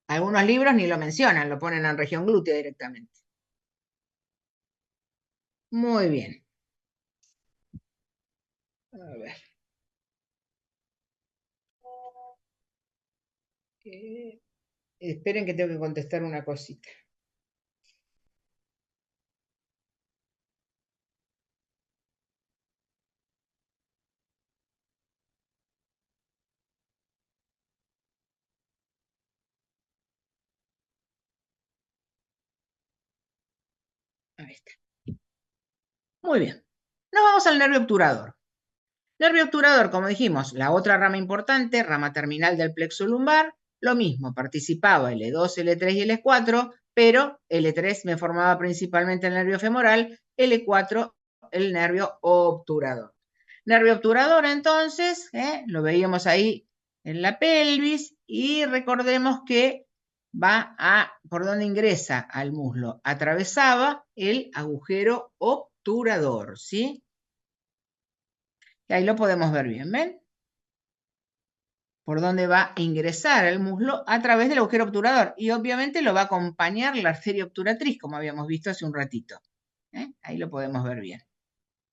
Algunos libros ni lo mencionan, lo ponen en región glútea directamente. Muy bien. A ver. Esperen que tengo que contestar una cosita. Ahí está. Muy bien. Nos vamos al nervio obturador. Nervio obturador, como dijimos, la otra rama importante, rama terminal del plexo lumbar, lo mismo, participaba L2, L3 y L4, pero L3 me formaba principalmente el nervio femoral, L4 el nervio obturador. Nervio obturador, entonces, lo veíamos ahí en la pelvis, y recordemos que va por donde ingresa al muslo, atravesaba el agujero obturador, ¿sí? Y ahí lo podemos ver bien, ¿ven? Por dónde va a ingresar el muslo a través del agujero obturador. Y obviamente lo va a acompañar la arteria obturatriz, como habíamos visto hace un ratito. Ahí lo podemos ver bien.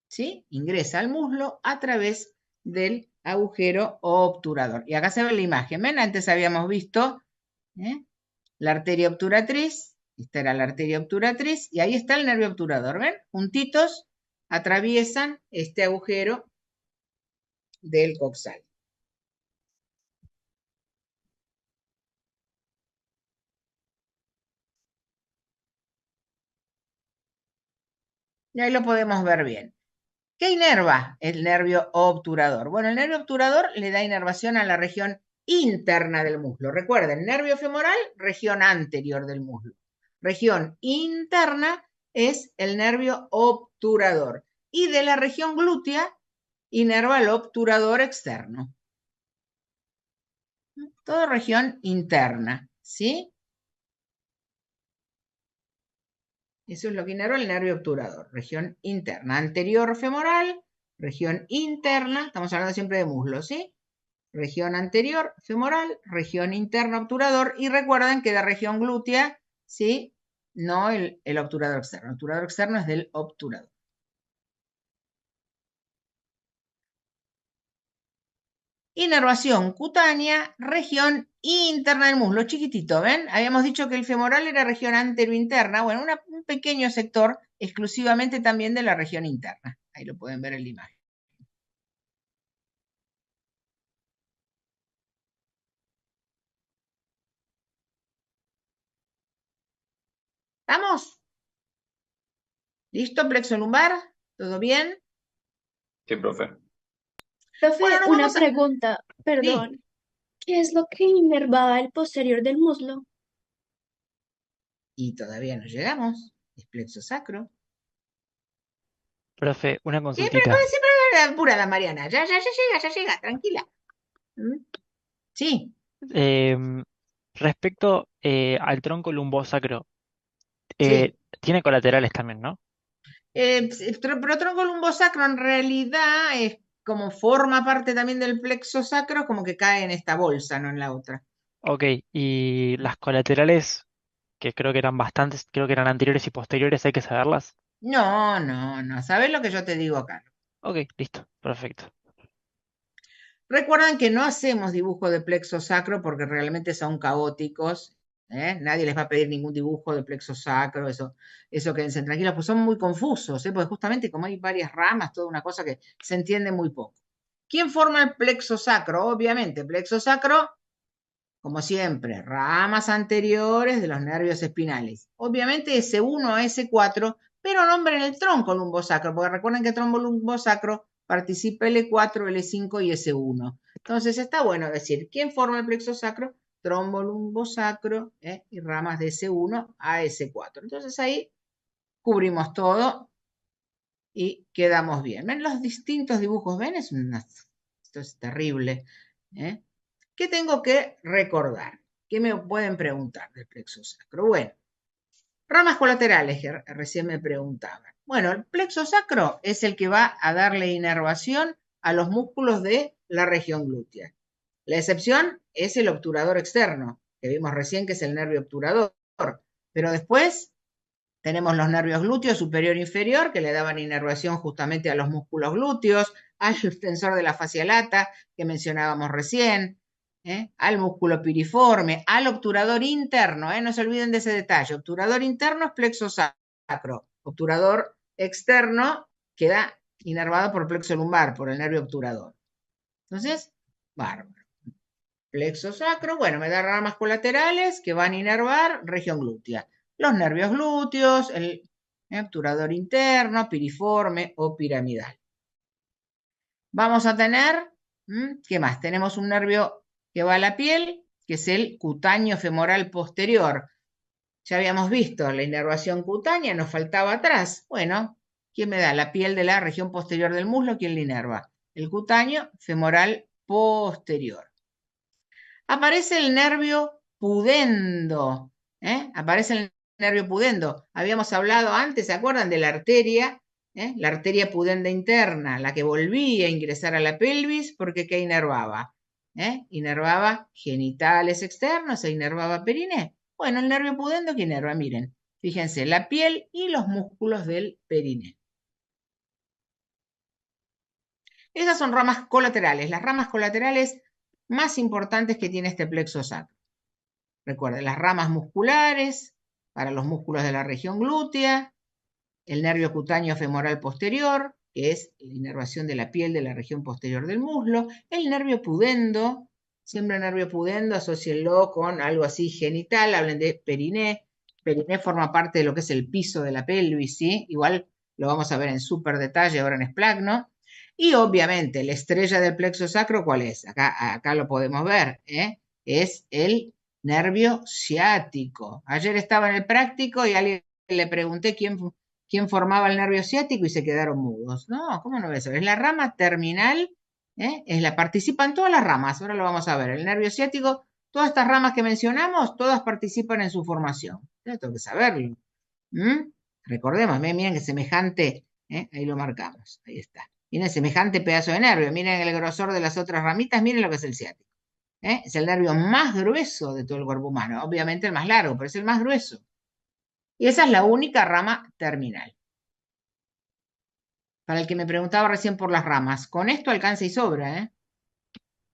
¿Sí? Ingresa al muslo a través del agujero obturador. Y acá se ve la imagen, ¿ven? Antes habíamos visto la arteria obturatriz. Esta era la arteria obturatriz. Y ahí está el nervio obturador, ¿ven? Juntitos atraviesan este agujero del coxal. Y ahí lo podemos ver bien. ¿Qué inerva el nervio obturador? Bueno, el nervio obturador le da inervación a la región interna del muslo. Recuerden, nervio femoral, región anterior del muslo. Región interna es el nervio obturador. Y de la región glútea, inerva el obturador externo. Todo región interna, ¿sí? Eso es lo que inerva el nervio obturador, región interna. Anterior femoral, región interna, estamos hablando siempre de muslo, ¿sí? Región anterior femoral, región interna obturador, y recuerden que de región glútea, ¿sí? No el obturador externo. El obturador externo es del obturador. Inervación cutánea, región interna del muslo, chiquitito, ¿ven? Habíamos dicho que el femoral era región anterointerna, bueno, un pequeño sector exclusivamente también de la región interna. Ahí lo pueden ver en la imagen. ¿Estamos? ¿Listo? Plexo lumbar, ¿todo bien? Sí, profe. Profe, Bueno, nos una vamos a... pregunta, Sí, perdón. ¿Qué es lo que inervaba el posterior del muslo? y todavía no llegamos. Es plexo sacro. Profe, una Siempre consultita. apurada, Mariana. Ya llega, tranquila. ¿Mm? Sí. Em, Respecto al tronco lumbosacro, Sí. tiene colaterales también, ¿no? Pero tronco lumbosacro en realidad es como forma parte también del plexo sacro, como que cae en esta bolsa, no en la otra. Ok, y las colaterales, que creo que eran bastantes, creo que eran anteriores y posteriores, hay que saberlas. No. ¿Sabés lo que yo te digo acá? Ok, listo, perfecto. Recuerden que no hacemos dibujo de plexo sacro porque realmente son caóticos. Nadie les va a pedir ningún dibujo de plexo sacro, eso quédense tranquilos, pues son muy confusos, porque justamente como hay varias ramas, toda una cosa que se entiende muy poco. ¿Quién forma el plexo sacro? Obviamente, plexo sacro, como siempre, ramas anteriores de los nervios espinales. Obviamente S1 a S4, pero nombren el tronco lumbosacro, porque recuerden que trombo lumbosacro participa L4, L5 y S1. Entonces está bueno decir, ¿quién forma el plexo sacro? Trombo lumbosacro y ramas de S1 a S4. Entonces ahí cubrimos todo y quedamos bien. ¿Ven los distintos dibujos? ¿Ven? Esto es terrible. ¿Eh? ¿Qué tengo que recordar? ¿Qué me pueden preguntar del plexo sacro? Bueno, ramas colaterales que recién me preguntaban. Bueno, el plexo sacro es el que va a darle inervación a los músculos de la región glútea. La excepción es el obturador externo, que vimos recién que es el nervio obturador. Pero después tenemos los nervios glúteos superior e inferior, que le daban inervación justamente a los músculos glúteos, al extensor de la fascia lata, que mencionábamos recién, al músculo piriforme, al obturador interno, no se olviden de ese detalle. Obturador interno es plexo sacro, obturador externo queda inervado por plexo lumbar, por el nervio obturador. Entonces, bárbaro. Plexo sacro, bueno, me da ramas colaterales que van a inervar región glútea. Los nervios glúteos, el obturador interno, piriforme o piramidal. Vamos a tener, ¿qué más? Tenemos un nervio que va a la piel, que es el cutáneo femoral posterior. Ya habíamos visto la inervación cutánea, nos faltaba atrás. Bueno, ¿quién me da? La piel de la región posterior del muslo, ¿quién la inerva? El cutáneo femoral posterior. Aparece el nervio pudendo, aparece el nervio pudendo. Habíamos hablado antes, ¿se acuerdan de la arteria? La arteria pudenda interna, la que volvía a ingresar a la pelvis, porque ¿qué inervaba? Inervaba genitales externos e inervaba periné. Bueno, el nervio pudendo, ¿qué inerva? Miren, fíjense, la piel y los músculos del periné. Esas son ramas colaterales, las ramas colaterales más importantes que tiene este plexo sacro. Recuerden, las ramas musculares para los músculos de la región glútea, el nervio cutáneo femoral posterior, que es la inervación de la piel de la región posterior del muslo, el nervio pudendo, siempre nervio pudendo, asócienlo con algo así genital, hablen de periné. Periné forma parte de lo que es el piso de la pelvis, ¿sí? Igual lo vamos a ver en súper detalle ahora en Splagno. Y obviamente la estrella del plexo sacro, ¿cuál es? Acá lo podemos ver, ¿eh? Es el nervio ciático. Ayer estaba en el práctico y a alguien le pregunté quién formaba el nervio ciático y se quedaron mudos. No, ¿cómo no ves eso? Es la rama terminal, ¿eh? Participan todas las ramas, ahora lo vamos a ver. El nervio ciático, todas estas ramas que mencionamos, todas participan en su formación. Yo tengo que saberlo. Recordemos, miren que semejante, ahí lo marcamos, ahí está. Miren semejante pedazo de nervio, miren el grosor de las otras ramitas, miren lo que es el ciático. Es el nervio más grueso de todo el cuerpo humano, obviamente el más largo, pero es el más grueso. Y esa es la única rama terminal. Para el que me preguntaba recién por las ramas, con esto alcanza y sobra, ¿eh?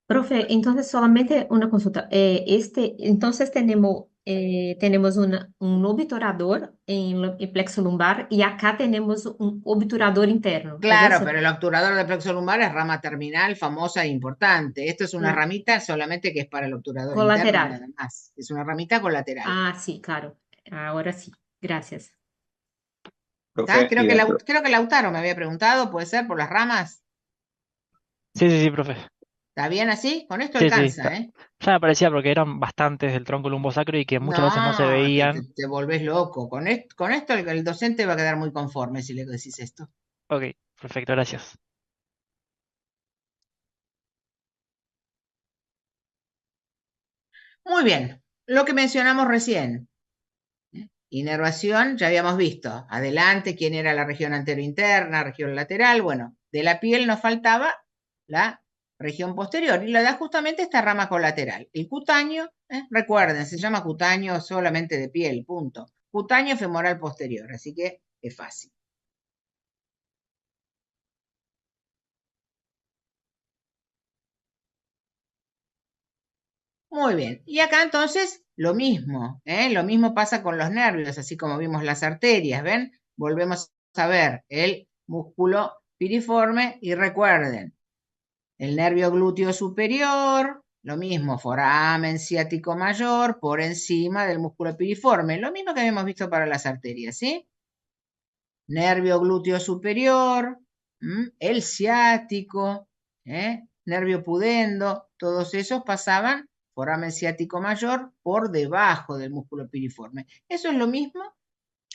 Profe, entonces solamente una consulta. Entonces tenemos un obturador en el plexo lumbar y acá tenemos un obturador interno. ¿Es Claro, eso? pero el obturador del plexo lumbar es rama terminal, famosa e importante. Esto es una Sí. ramita solamente que es para el obturador interno, Colateral. nada más. Es una ramita colateral. Ah, sí, claro. Ahora sí. Gracias. ¿Está? Profe, y Creo que Lautaro me había preguntado, ¿puede ser por las ramas? Sí, profe. ¿Está bien así? Con esto Sí, alcanza, ¿eh? ya me parecía porque eran bastantes del tronco lumbosacro y que muchas veces no se No, veían. te volvés loco. Con esto el docente va a quedar muy conforme si le decís esto. Ok, perfecto, gracias. Muy bien, lo que mencionamos recién. Inervación, ya habíamos visto. Adelante, quién era la región anterointerna, región lateral. Bueno, de la piel nos faltaba la región posterior y la da justamente esta rama colateral. El cutáneo, recuerden, se llama cutáneo solamente de piel, punto. Cutáneo femoral posterior, así que es fácil. Muy bien, y acá entonces lo mismo pasa con los nervios, así como vimos las arterias, ¿ven? Volvemos a ver el músculo piriforme y recuerden, el nervio glúteo superior, lo mismo, foramen ciático mayor por encima del músculo piriforme, lo mismo que habíamos visto para las arterias, ¿sí? Nervio glúteo superior, el ciático, nervio pudendo, todos esos pasaban foramen ciático mayor por debajo del músculo piriforme. Eso es lo mismo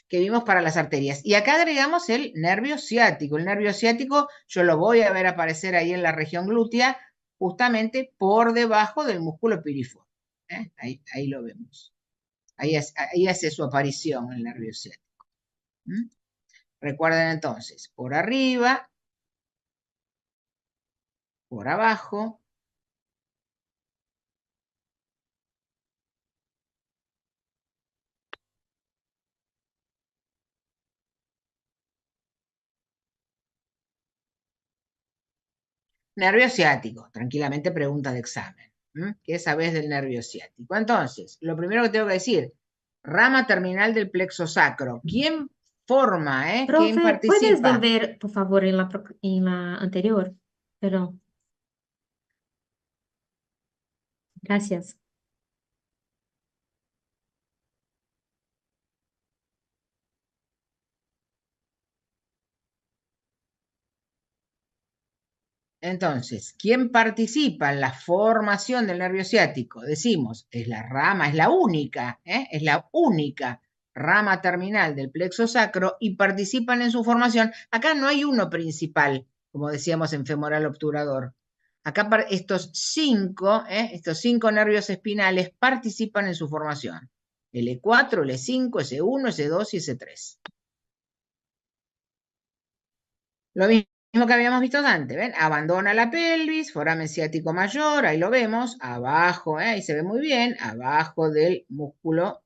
que vimos para las arterias. Y acá agregamos el nervio ciático. El nervio ciático yo lo voy a ver aparecer ahí en la región glútea, justamente por debajo del músculo piriforme. Ahí lo vemos. Ahí hace su aparición el nervio ciático. Recuerden entonces, por arriba, por abajo. Nervio ciático, tranquilamente pregunta de examen. ¿Qué sabes del nervio ciático? Entonces, lo primero que tengo que decir, rama terminal del plexo sacro. ¿Quién forma, quién Profe, ¿puedes participa? volver, por favor, en la anterior? Perdón. Gracias. Entonces, ¿quién participa en la formación del nervio ciático? Decimos, es la rama, es la única rama terminal del plexo sacro y participan en su formación. Acá no hay uno principal, como decíamos en femoral obturador. Acá estos cinco nervios espinales participan en su formación. L4, L5, S1, S2 y S3. Lo mismo que habíamos visto antes, ¿ven? Abandona la pelvis, foramen ciático mayor, ahí lo vemos, abajo, ahí se ve muy bien, abajo del músculo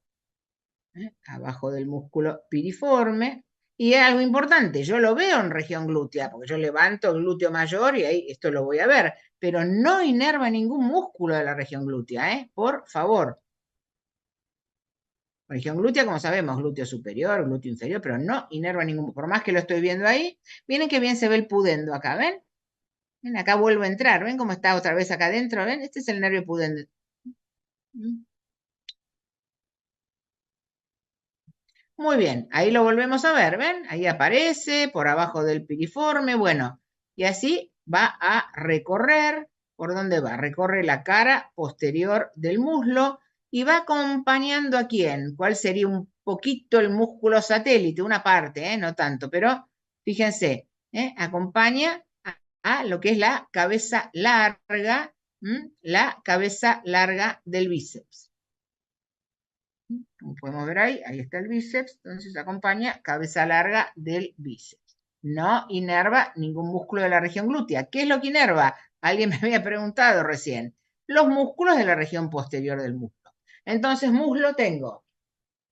piriforme. Y es algo importante, yo lo veo en región glútea, porque yo levanto el glúteo mayor y ahí esto lo voy a ver, pero no inerva ningún músculo de la región glútea, por favor. Región glútea, como sabemos, glúteo superior, glúteo inferior, pero no inerva ningún, por más que lo estoy viendo ahí, miren qué bien se ve el pudendo acá, ¿ven? Ven, acá vuelvo a entrar, ¿ven cómo está otra vez acá adentro? ¿Ven? Este es el nervio pudendo. Muy bien, ahí lo volvemos a ver, ¿ven? Ahí aparece por abajo del piriforme, bueno, y así va a recorrer, ¿por dónde va? Recorre la cara posterior del muslo y va acompañando ¿a quién? ¿Cuál sería un poquito el músculo satélite? Una parte, no tanto, pero fíjense, acompaña a lo que es la cabeza larga, la cabeza larga del bíceps. Como podemos ver ahí está el bíceps, entonces acompaña cabeza larga del bíceps. No inerva ningún músculo de la región glútea. ¿Qué es lo que inerva? Alguien me había preguntado recién. Los músculos de la región posterior del muslo. Entonces, muslo tengo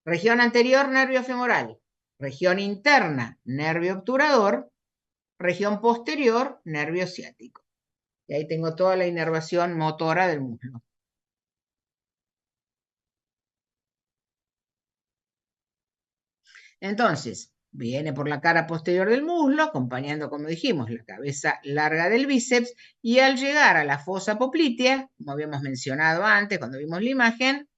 región anterior, nervio femoral, región interna, nervio obturador, región posterior, nervio ciático. Y ahí tengo toda la inervación motora del muslo. Entonces, viene por la cara posterior del muslo, acompañando, como dijimos, la cabeza larga del bíceps, y al llegar a la fosa poplitea, como habíamos mencionado antes cuando vimos la imagen,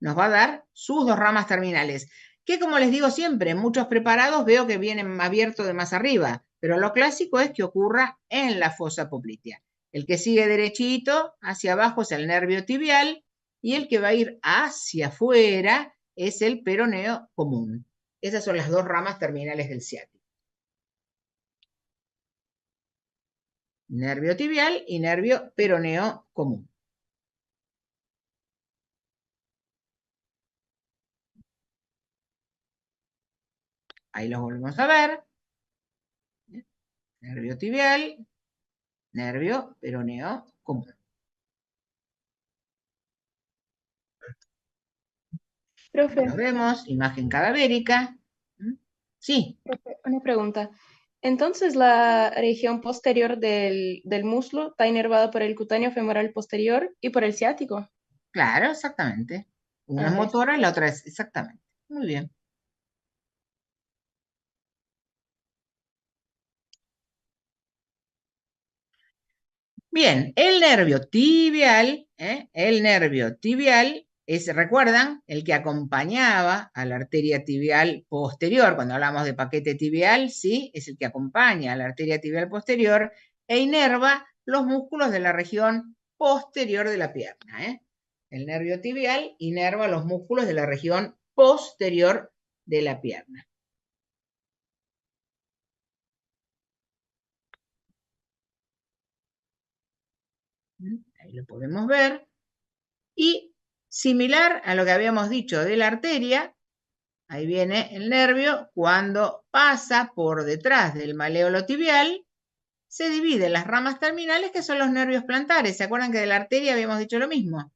nos va a dar sus dos ramas terminales, que como les digo siempre, en muchos preparados veo que vienen abiertos de más arriba, pero lo clásico es que ocurra en la fosa poplitea. El que sigue derechito hacia abajo es el nervio tibial, y el que va a ir hacia afuera es el peroneo común. Esas son las dos ramas terminales del ciático. Nervio tibial y nervio peroneo común. Ahí los volvemos a ver. Nervio tibial, nervio peroneo común. Profe, Lo vemos, imagen cadavérica. Sí, profe, una pregunta. Entonces, la región posterior del muslo está inervada por el cutáneo femoral posterior y por el ciático. claro, exactamente. Una es Ok. motora y la otra es exactamente. Muy bien. Bien, el nervio tibial, recuerdan, el que acompañaba a la arteria tibial posterior, cuando hablamos de paquete tibial, sí, es el que acompaña a la arteria tibial posterior e inerva los músculos de la región posterior de la pierna. El nervio tibial inerva los músculos de la región posterior de la pierna. Ahí lo podemos ver. Y similar a lo que habíamos dicho de la arteria, ahí viene el nervio, cuando pasa por detrás del maléolo tibial, se divide en las ramas terminales que son los nervios plantares. ¿Se acuerdan que de la arteria habíamos dicho lo mismo?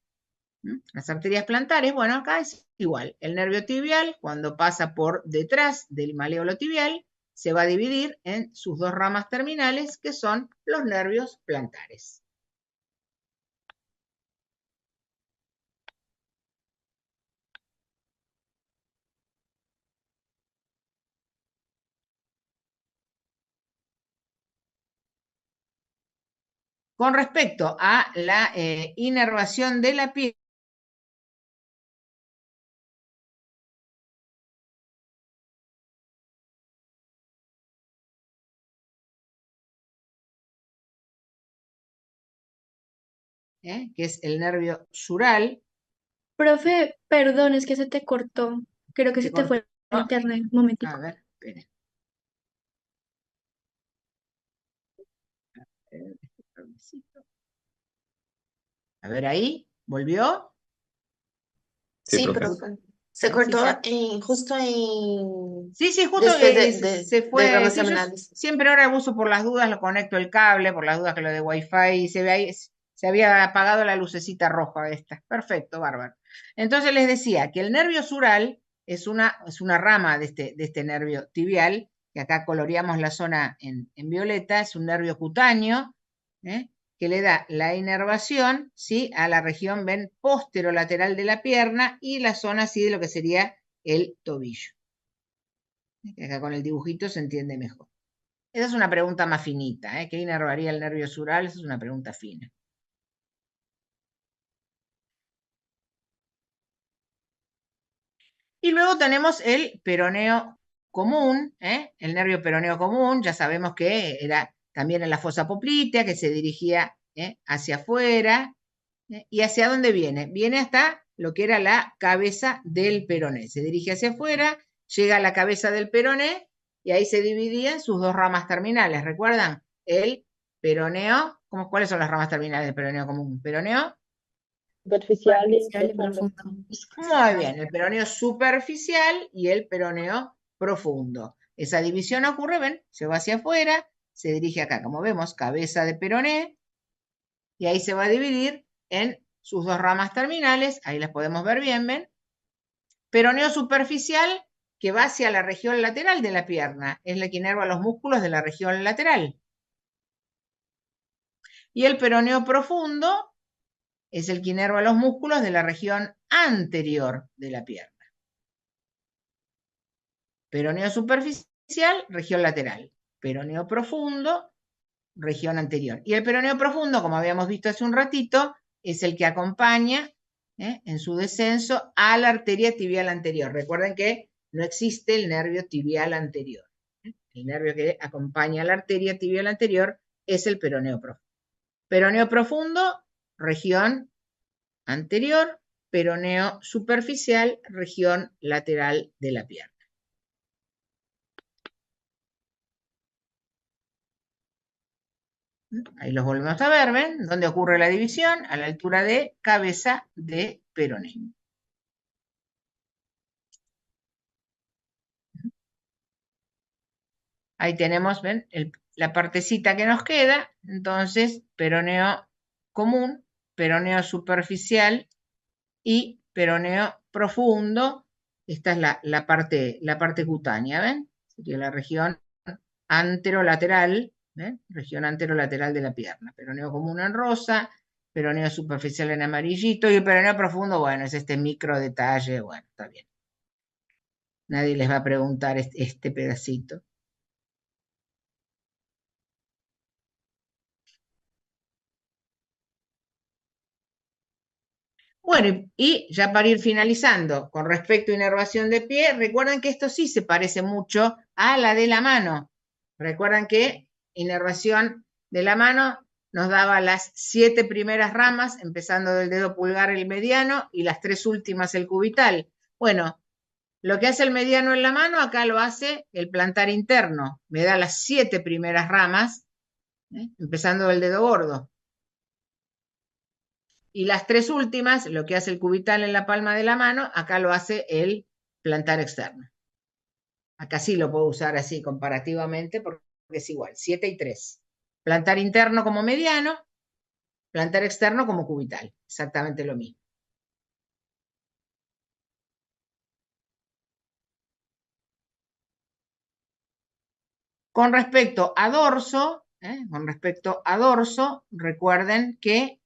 Las arterias plantares, bueno, acá es igual. El nervio tibial, cuando pasa por detrás del maléolo tibial, se va a dividir en sus dos ramas terminales, que son los nervios plantares. Con respecto a la inervación de la piel, que es el nervio sural. Profe, perdón, es que se te cortó. Creo que se te fue el internet. Un momentico. A ver, esperen. A ver ahí, ¿volvió? Sí, Sí, profe. profe. Se Sí, cortó ya. justo en Sí, justo después se de fue. ramas Sí, yo terminales. siempre ahora uso por las dudas, lo conecto el cable, por las dudas que lo de Wi-Fi se ve ahí, se había apagado la lucecita roja esta. Perfecto, bárbaro. Entonces les decía que el nervio sural es una rama de este nervio tibial, que acá coloreamos la zona en violeta, es un nervio cutáneo, que le da la inervación, ¿sí?, a la región, ven, posterolateral de la pierna y la zona así de lo que sería el tobillo. Acá con el dibujito se entiende mejor. Esa es una pregunta más finita, ¿Qué inervaría el nervio sural? Esa es una pregunta fina. Y luego tenemos el peroneo común, el nervio peroneo común, ya sabemos que era también en la fosa poplitea, que se dirigía hacia afuera. ¿Y hacia dónde viene? Viene hasta lo que era la cabeza del peroné. Se dirige hacia afuera, llega a la cabeza del peroné y ahí se dividía en sus dos ramas terminales. ¿Recuerdan? El peroneo, ¿cuáles son las ramas terminales del peroneo común? Peroneo Superficial y Superficial y profundo. profundo. Muy bien, el peroneo superficial y el peroneo profundo. Esa división ocurre, ven, se va hacia afuera, se dirige acá, como vemos, cabeza de peroné, y ahí se va a dividir en sus dos ramas terminales, ahí las podemos ver bien, ven. Peroneo superficial que va hacia la región lateral de la pierna, es la que inerva los músculos de la región lateral. Y el peroneo profundo es el que inerva los músculos de la región anterior de la pierna. Peroneo superficial, región lateral. Peroneo profundo, región anterior. Y el peroneo profundo, como habíamos visto hace un ratito, es el que acompaña en su descenso a la arteria tibial anterior. Recuerden que no existe el nervio tibial anterior. El nervio que acompaña a la arteria tibial anterior es el peroneo profundo. Peroneo profundo, región anterior. Peroneo superficial, región lateral de la pierna. Ahí los volvemos a ver, ¿ven? ¿Dónde ocurre la división? A la altura de cabeza de peroné. Ahí tenemos, ¿ven? La partecita que nos queda. Entonces, peroneo común, peroneo superficial y peroneo profundo. Esta es la parte cutánea, ¿ven? Sería la región anterolateral. ¿Ven? Región anterolateral de la pierna. Peroneo común en rosa, peroneo superficial en amarillito y el peroneo profundo, bueno, es este micro detalle, bueno, está bien. Nadie les va a preguntar este pedacito. Bueno, y ya para ir finalizando, con respecto a inervación de pie, recuerden que esto sí se parece mucho a la de la mano. Recuerdan que inervación de la mano nos daba las 7 primeras ramas, empezando del dedo pulgar el mediano y las 3 últimas el cubital. Bueno, lo que hace el mediano en la mano, acá lo hace el plantar interno. Me da las 7 primeras ramas, empezando del dedo gordo. Y las 3 últimas, lo que hace el cubital en la palma de la mano, acá lo hace el plantar externo. Acá sí lo puedo usar así comparativamente porque es igual, 7 y 3. Plantar interno como mediano, plantar externo como cubital, exactamente lo mismo. Con respecto a dorso, recuerden que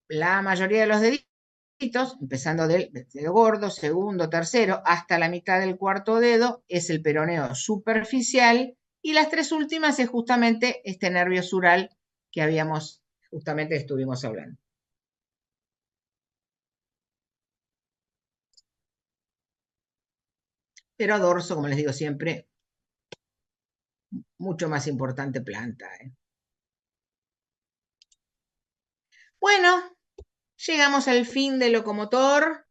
la mayoría de los deditos, empezando del dedo gordo, segundo, tercero, hasta la mitad del cuarto dedo, es el peroneo superficial, y las 3 últimas es justamente este nervio sural que estuvimos hablando. Pero dorso, como les digo siempre, mucho más importante planta. Bueno, llegamos al fin del locomotor,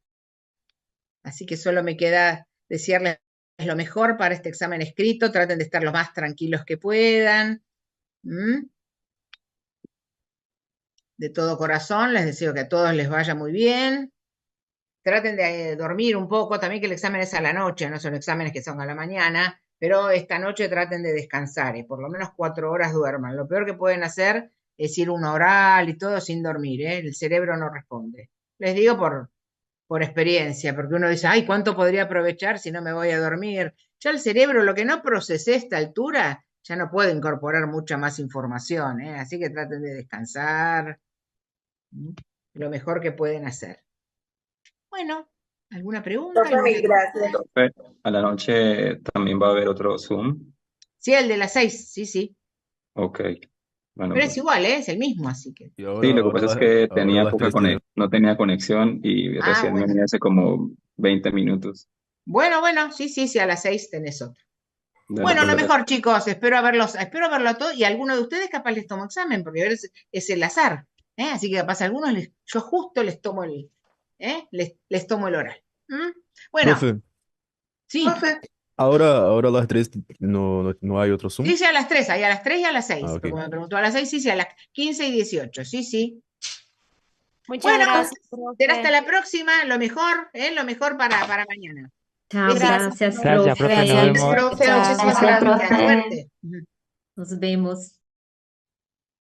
así que solo me queda desearles lo mejor para este examen escrito. Traten de estar lo más tranquilos que puedan. De todo corazón, les deseo que a todos les vaya muy bien. Traten de dormir un poco, también que el examen es a la noche, no son exámenes que son a la mañana, pero esta noche traten de descansar y por lo menos 4 horas duerman. Lo peor que pueden hacer es ir a un oral y todo sin dormir, el cerebro no responde. Les digo por experiencia, porque uno dice, ay, ¿cuánto podría aprovechar si no me voy a dormir? Ya el cerebro, lo que no procesé a esta altura, ya no puede incorporar mucha más información, así que traten de descansar, lo mejor que pueden hacer. Bueno, ¿alguna pregunta? Profe, gracias. Profe, a la noche también va a haber otro Zoom. Sí, el de las 6, sí. Ok. Bueno, pero es igual, es el mismo, así que. sí, lo que pasa es que tenía poca no tenía conexión y recién bueno. venía hace como 20 minutos. Bueno, sí, a las 6 tenés otro. Dale, Bueno, lo profesor. mejor, chicos, espero verlo a todos y a alguno de ustedes capaz les tomo examen, porque a ver, es el azar, ¿eh? Así que capaz a algunos yo justo les tomo les tomo el oral. ¿Mm? Bueno, Profe, sí, Profe, ahora a las 3 no hay otro Zoom. sí, a las 3, ahí a las 3 y a las 6, Ah, ok. porque me preguntó a las 6, sí, a las 15 y 18, sí. Muchas Bueno, gracias, será hasta profe. la próxima, lo mejor para mañana. Chao, Besitos. gracias, Gracias, profe, nos profe. vemos. profe, Chao. muchísimas Gracias, gracias. profe. Suerte. Nos vemos.